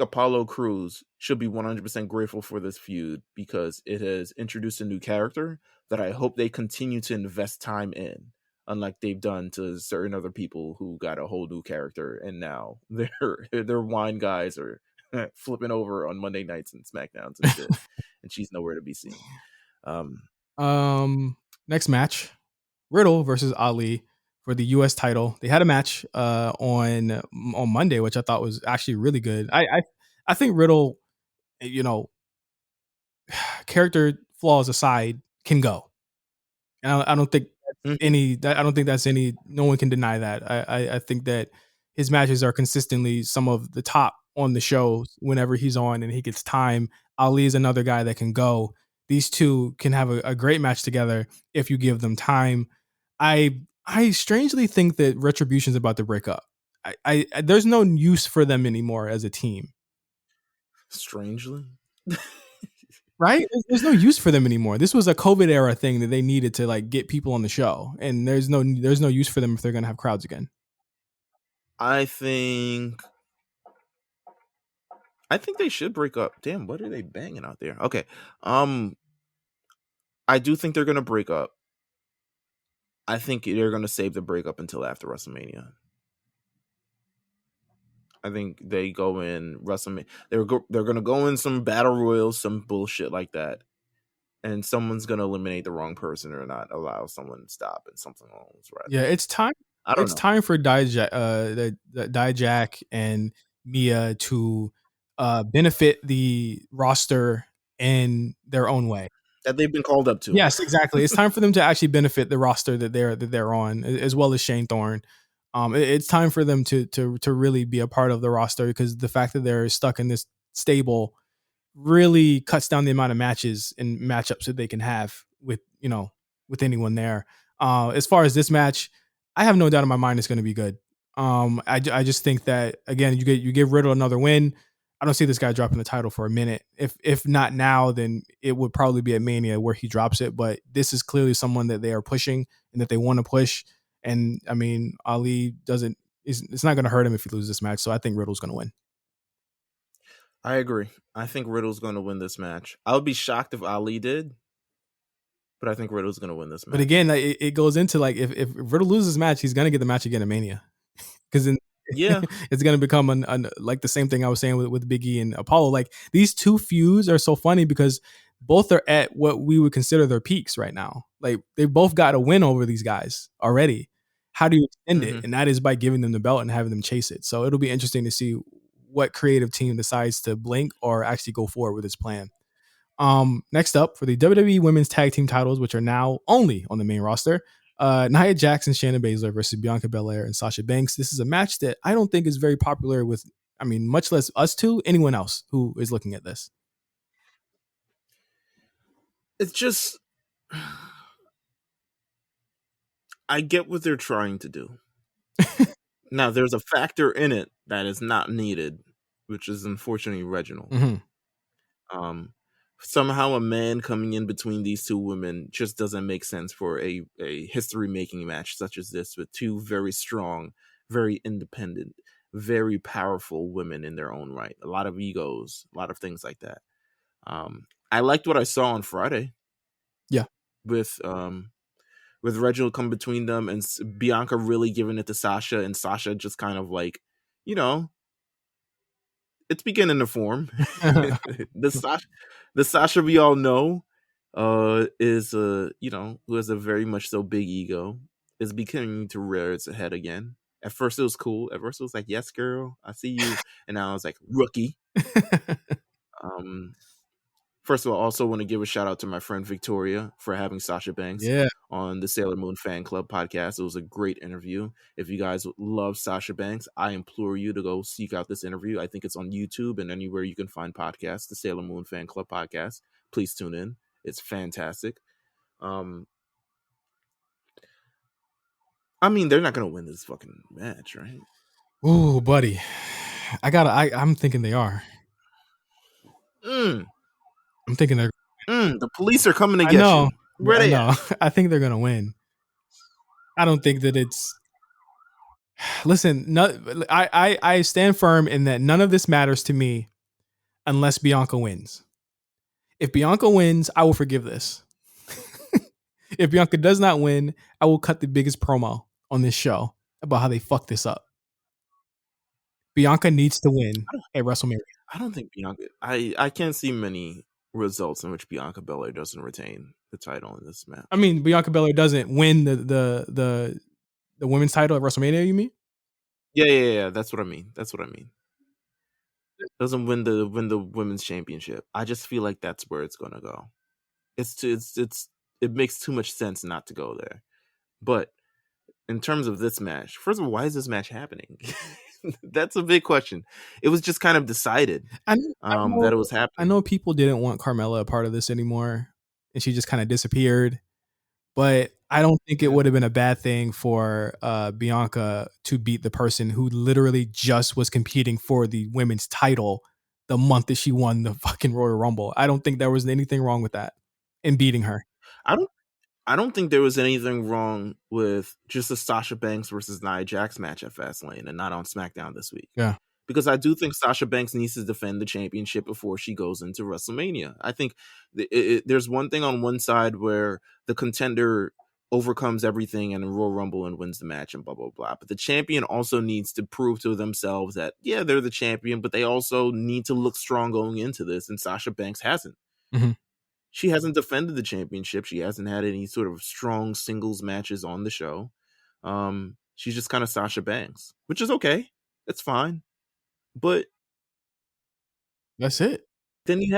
Apollo Crews should be 100% grateful for this feud, because it has introduced a new character that I hope they continue to invest time in, unlike they've done to certain other people who got a whole new character, and now their wine guys are flipping over on Monday nights and SmackDowns and shit, and she's nowhere to be seen. Next match, Riddle versus Ali for the U.S. title. They had a match on Monday, which I thought was actually really good. I think Riddle, character flaws aside, can go. And I don't think no one can deny that. I think that his matches are consistently some of the top on the show whenever he's on and he gets time. Ali is another guy that can go. These two can have a great match together if you give them time. I strangely think that Retribution's about to break up. I there's no use for them anymore as a team. Strangely? Right? There's no use for them anymore. This was a COVID era thing that they needed to like get people on the show, and there's no use for them if they're going to have crowds again. I think they should break up. Damn, what are they banging out there? Okay. I do think they're going to break up. I think they're going to save the breakup until after WrestleMania. I think they go in WrestleMania. They're going to go in some battle royals, some bullshit like that, and someone's going to eliminate the wrong person or not allow someone to stop, and something along those lines. Yeah, it's time. It's time for Dijak and Mia to benefit the roster in their own way that they've been called up to. Yes, exactly. It's time for them to actually benefit the roster that they're on, as well as Shane Thorne. It's time for them to really be a part of the roster, because the fact that they're stuck in this stable really cuts down the amount of matches and matchups that they can have with anyone there. As far as this match, I have no doubt in my mind it's going to be good. I just think that, again, you give Riddle another win. I don't see this guy dropping the title for a minute. If not now, then it would probably be at Mania where he drops it. But this is clearly someone that they are pushing and that they want to push. And I mean, Ali it's not going to hurt him if he loses this match. So I think Riddle's going to win. I agree. I think Riddle's going to win this match. I would be shocked if Ali did, but I think Riddle's going to win this match. But again, it goes into like, if Riddle loses this match, he's going to get the match again at Mania. Because then it's going to become like the same thing I was saying with Big E and Apollo. Like, these two feuds are so funny because both are at what we would consider their peaks right now. Like, they both got a win over these guys already. How do you extend it? And that is by giving them the belt and having them chase it. So it'll be interesting to see what creative team decides to blink or actually go forward with this plan. Next up, for the WWE Women's Tag Team titles, which are now only on the main roster, Nia Jax and Shayna Baszler versus Bianca Belair and Sasha Banks. This is a match that I don't think is very popular with, much less us two, anyone else who is looking at this. It's just, I get what they're trying to do. Now, there's a factor in it that is not needed, which is unfortunately Reginald. Mm-hmm. Somehow a man coming in between these two women just doesn't make sense for a history-making match such as this, with two very strong, very independent, very powerful women in their own right. A lot of egos, a lot of things like that. I liked what I saw on Friday. Yeah. With Reginald come between them and Bianca really giving it to Sasha, and Sasha just kind of like, it's beginning to form. The Sasha we all know is who has a very much so big ego, is beginning to rear its head again. At first it was cool. At first it was like, yes, girl, I see you. And now I was like, rookie. First of all, I also want to give a shout out to my friend Victoria for having Sasha Banks on the Sailor Moon Fan Club podcast. It was a great interview. If you guys love Sasha Banks, I implore you to go seek out this interview. I think it's on YouTube and anywhere you can find podcasts, the Sailor Moon Fan Club podcast. Please tune in. It's fantastic. I mean, they're not going to win this fucking match, right? Ooh, buddy. I'm thinking they are. I'm thinking they're. The police are coming to get you. Where they at? I think they're gonna win. I don't think that it's. Listen, I stand firm in that none of this matters to me unless Bianca wins. If Bianca wins, I will forgive this. If Bianca does not win, I will cut the biggest promo on this show about how they fucked this up. Bianca needs to win at WrestleMania. I don't think Bianca. I can't see many results in which Bianca Belair doesn't retain the title in this match. I mean, Bianca Belair doesn't win the women's title at WrestleMania, you mean? Yeah. That's what I mean. Doesn't win the women's championship. I just feel like that's where it's gonna go. It makes too much sense not to go there. But in terms of this match, first of all, why is this match happening? That's a big question. It was just kind of decided that it was happening. I know people didn't want Carmella a part of this anymore, and she just kind of disappeared. But I don't think it would have been a bad thing for Bianca to beat the person who literally just was competing for the women's title the month that she won the fucking Royal Rumble. I don't think there was anything wrong with that in beating her. I don't think there was anything wrong with just a Sasha Banks versus Nia Jax match at Fastlane and not on SmackDown this week. Yeah. Because I do think Sasha Banks needs to defend the championship before she goes into WrestleMania. I think there's one thing on one side where the contender overcomes everything and Royal Rumble and wins the match and blah, blah, blah. But the champion also needs to prove to themselves that, yeah, they're the champion, but they also need to look strong going into this. And Sasha Banks hasn't. Mm-hmm. She hasn't defended the championship. She hasn't had any sort of strong singles matches on the show. She's just kind of Sasha Banks, which is okay. It's fine. But that's it. Then you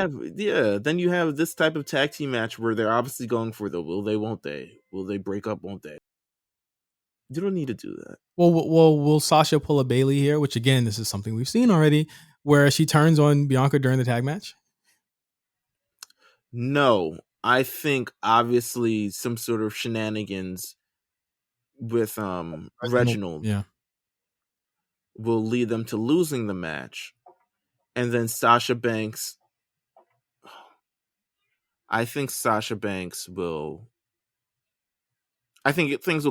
have this type of tag team match where they're obviously going for the will they, won't they? Will they break up, won't they? You don't need to do that. Well, will Sasha pull a Bayley here? Which again, this is something we've seen already, where she turns on Bianca during the tag match. No, I think obviously some sort of shenanigans with Reginald will lead them to losing the match. And then Sasha Banks, I think things will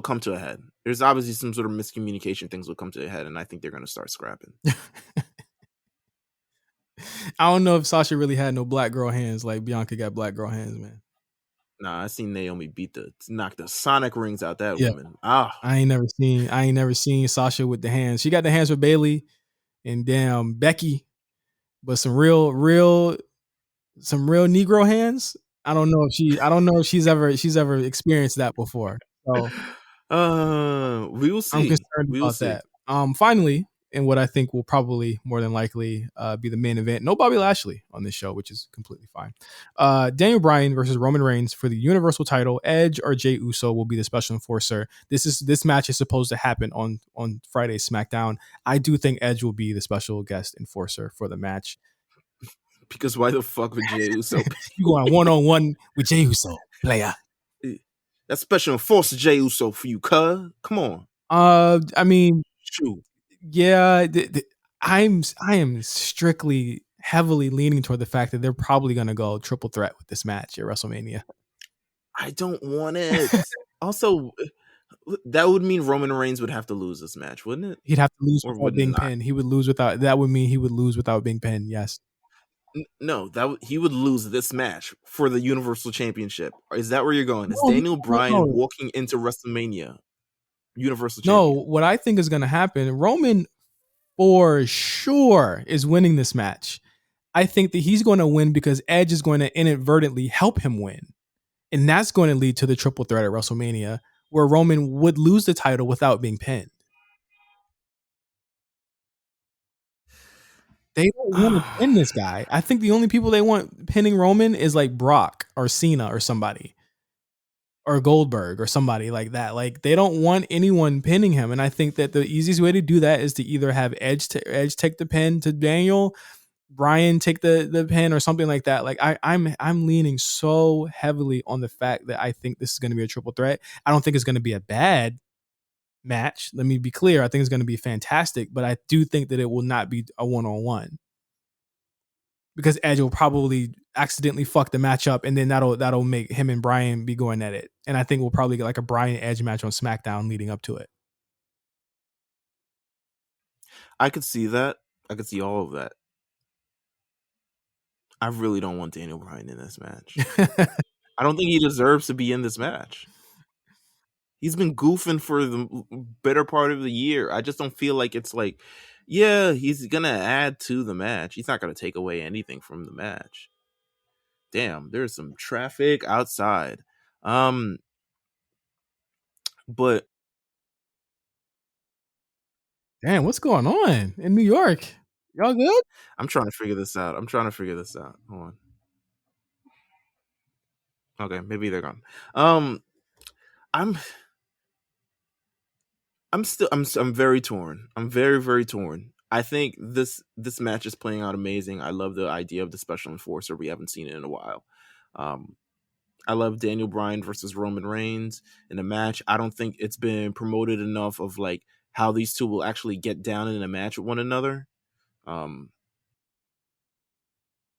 come to a head. There's obviously some sort of miscommunication. Things will come to a head, and I think they're going to start scrapping. I don't know if Sasha really had no black girl hands like Bianca got black girl hands, man. Nah, I seen Naomi knock the sonic rings out that woman. I ain't never seen Sasha with the hands. She got the hands for Bayley and damn Becky, but some real Negro hands. I don't know if she's ever experienced that before. So we will see. I'm concerned about that. Finally, and what I think will probably more than likely be the main event. No Bobby Lashley on this show, which is completely fine. Daniel Bryan versus Roman Reigns for the Universal title. Edge or Jey Uso will be the special enforcer. This match is supposed to happen on Friday's SmackDown. I do think Edge will be the special guest enforcer for the match. Because why the fuck would Jey Uso? You going 1-on-1 with Jey Uso, player? That's special enforcer Jey Uso for you, cuz. Come on. I mean, Shoot. yeah, I am strictly heavily leaning toward the fact that they're probably going to go triple threat with this match at WrestleMania. I don't want it. Also, that would mean Roman Reigns would have to lose this match, wouldn't it? He'd have to lose Or without would being not? pinned. He would lose without. That would mean he would lose without being pinned. Yes. No, he would lose this match for the Universal Championship. Is that where you're going? Is No, Daniel Bryan no. walking into WrestleMania Universal No, Champion? what I think is going to happen, Roman for sure is winning this match. I think that he's going to win because Edge is going to inadvertently help him win. And that's going to lead to the triple threat at WrestleMania, where Roman would lose the title without being pinned. They don't want to pin this guy. I think the only people they want pinning Roman is like Brock or Cena or somebody. Or Goldberg or somebody like that. Like, they don't want anyone pinning him. And I think that the easiest way to do that is to either have Edge take the pin to Daniel, Bryan take the pin or something like that. Like, I'm leaning so heavily on the fact that I think this is going to be a triple threat. I don't think it's going to be a bad match. Let me be clear. I think it's going to be fantastic, but I do think that it will not be a one-on-one. Because Edge will probably accidentally fuck the match up, and then that'll make him and Bryan be going at it. And I think we'll probably get like a Bryan Edge match on SmackDown leading up to it. I could see that. I could see all of that. I really don't want Daniel Bryan in this match. I don't think he deserves to be in this match. He's been goofing for the better part of the year. I just don't feel like it's like, yeah, he's going to add to the match. He's not going to take away anything from the match. Damn, there's some traffic outside. But damn, what's going on in New York? Y'all good? I'm trying to figure this out. Hold on. Okay, maybe they're gone. I'm very torn. I'm very, very torn. I think this match is playing out amazing. I love the idea of the special enforcer. We haven't seen it in a while. I love Daniel Bryan versus Roman Reigns in a match. I don't think it's been promoted enough of like how these two will actually get down in a match with one another.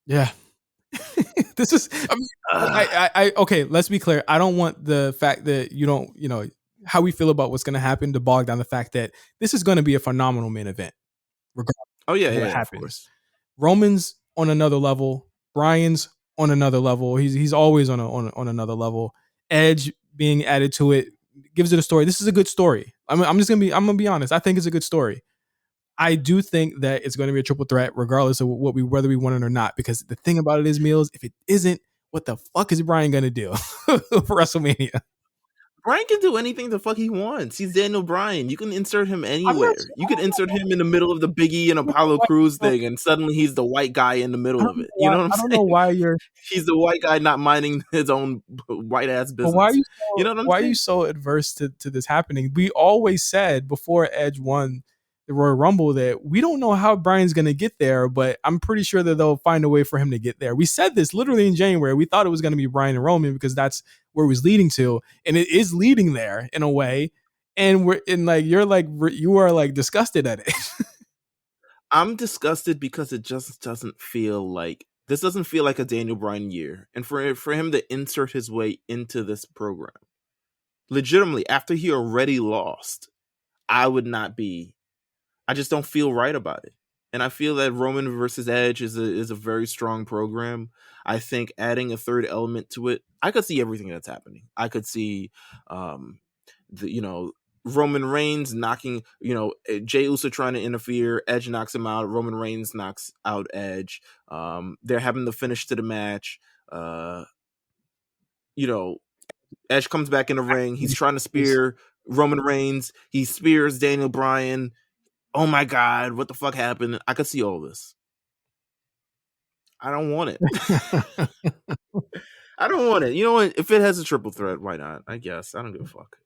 Yeah. This is, I mean, I okay, let's be clear. I don't want the fact that you don't, how we feel about what's going to happen to bog down the fact that this is going to be a phenomenal main event. Regardless of what happens. Of course. Roman's on another level. Bryan's on another level. He's always on another level. Edge being added to it gives it a story. This is a good story. I'm gonna be honest. I think it's a good story. I do think that it's going to be a triple threat, regardless of whether we want it or not. Because the thing about it is, Meelz, if it isn't, what the fuck is Bryan gonna do for WrestleMania? Bryan can do anything the fuck he wants. He's Daniel Bryan. You can insert him anywhere. You could insert him in the middle of the Biggie and Apollo Crews thing, and suddenly he's the white guy in the middle of it. You know what I'm saying? I don't know why he's the white guy not minding his own white ass business. Why are you so adverse to this happening? We always said before Edge won the Royal Rumble that we don't know how Bryan's going to get there, but I'm pretty sure that they'll find a way for him to get there. We said this literally in January. We thought it was going to be Bryan and Roman because that's where it was leading to, and it is leading there in a way. And you are like disgusted at it. I'm disgusted because it just doesn't feel like this doesn't feel like a Daniel Bryan year, and for him to insert his way into this program, legitimately after he already lost, I just don't feel right about it. And I feel that Roman versus Edge is a very strong program. I think adding a third element to it, I could see everything that's happening. I could see, Roman Reigns knocking, Jey Uso trying to interfere. Edge knocks him out. Roman Reigns knocks out Edge. They're having the finish to the match. Edge comes back in the ring. He's trying to spear Roman Reigns. He spears Daniel Bryan. Oh my God, what the fuck happened? I could see all this. I don't want it. I don't want it. You know what? If it has a triple threat, why not? I guess. I don't give a fuck.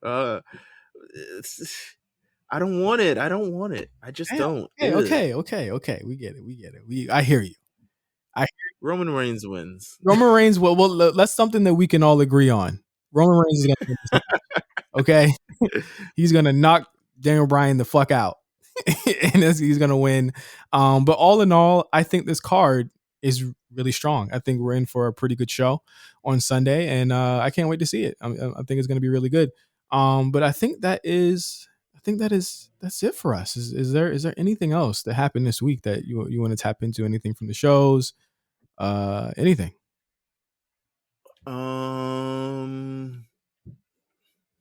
I don't want it. I just don't. Okay. We get it. I hear you. Roman Reigns wins. Roman Reigns, well, that's something that we can all agree on. Roman Reigns is going to win this match. Okay? He's going to knock Daniel Bryan the fuck out. And he's going to win. But all in all, I think this card is really strong. I think we're in for a pretty good show on Sunday, and I can't wait to see it. I think it's going to be really good. But I think that's it for us. Is there anything else that happened this week that you want to tap into? Anything from the shows? Anything? Let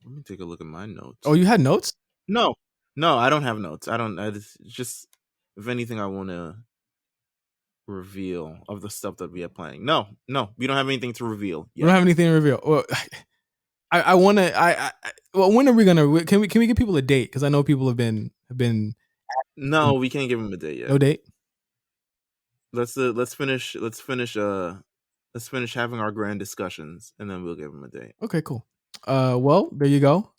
me take a look at my notes. Oh, you had notes? No, I don't have notes. It's just, if anything, I want to reveal of the stuff that we are playing. No, we don't have anything to reveal yet. We don't have anything to reveal. Well, I want to. Well, when are we gonna? Can we give people a date? Because I know people have been. No, we can't give them a date yet. No date. Let's finish having our grand discussions, and then we'll give them a date. Okay, cool. Well, there you go.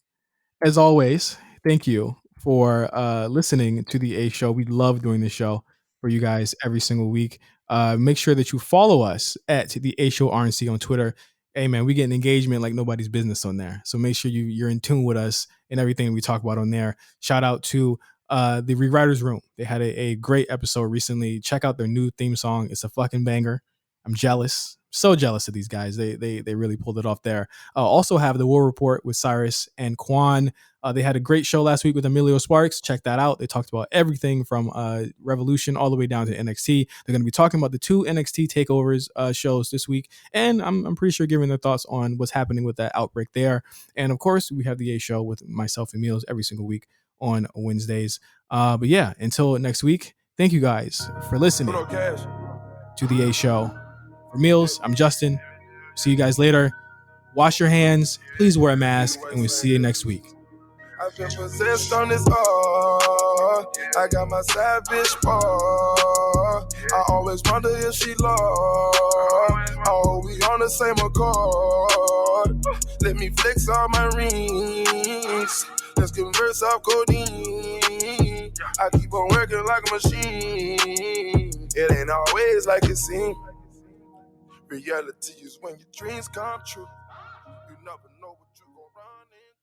As always, thank you for listening to the A Show. We love doing this show for you guys every single week. Make sure that you follow us at the A Show RNC on Twitter. Hey man, we get an engagement like nobody's business on there. So make sure you're in tune with us and everything we talk about on there. Shout out to the Rewriters Room. They had a great episode recently. Check out their new theme song. It's a fucking banger. I'm jealous. So jealous of these guys. They really pulled it off there. Also have the War Report with Cyrus and Quan. They had a great show last week with Emilio Sparks. Check that out. They talked about everything from Revolution all the way down to NXT. They're going to be talking about the 2 NXT takeovers shows this week, and I'm pretty sure giving their thoughts on what's happening with that outbreak there. And of course, we have the A Show with myself and Meelz every single week on Wednesdays. But yeah, until next week, thank you guys for listening to the A Show. For Meelz, I'm Justin. See you guys later. Wash your hands. Please wear a mask, and we'll see you next week. I've been possessed on this art. I got my savage part. I always wonder if she lost. Oh, we on the same accord. Let me flex all my rings. Let's converse off codeine. I keep on working like a machine. It ain't always like it seems. Reality is when your dreams come true. You never know what you're gonna run into.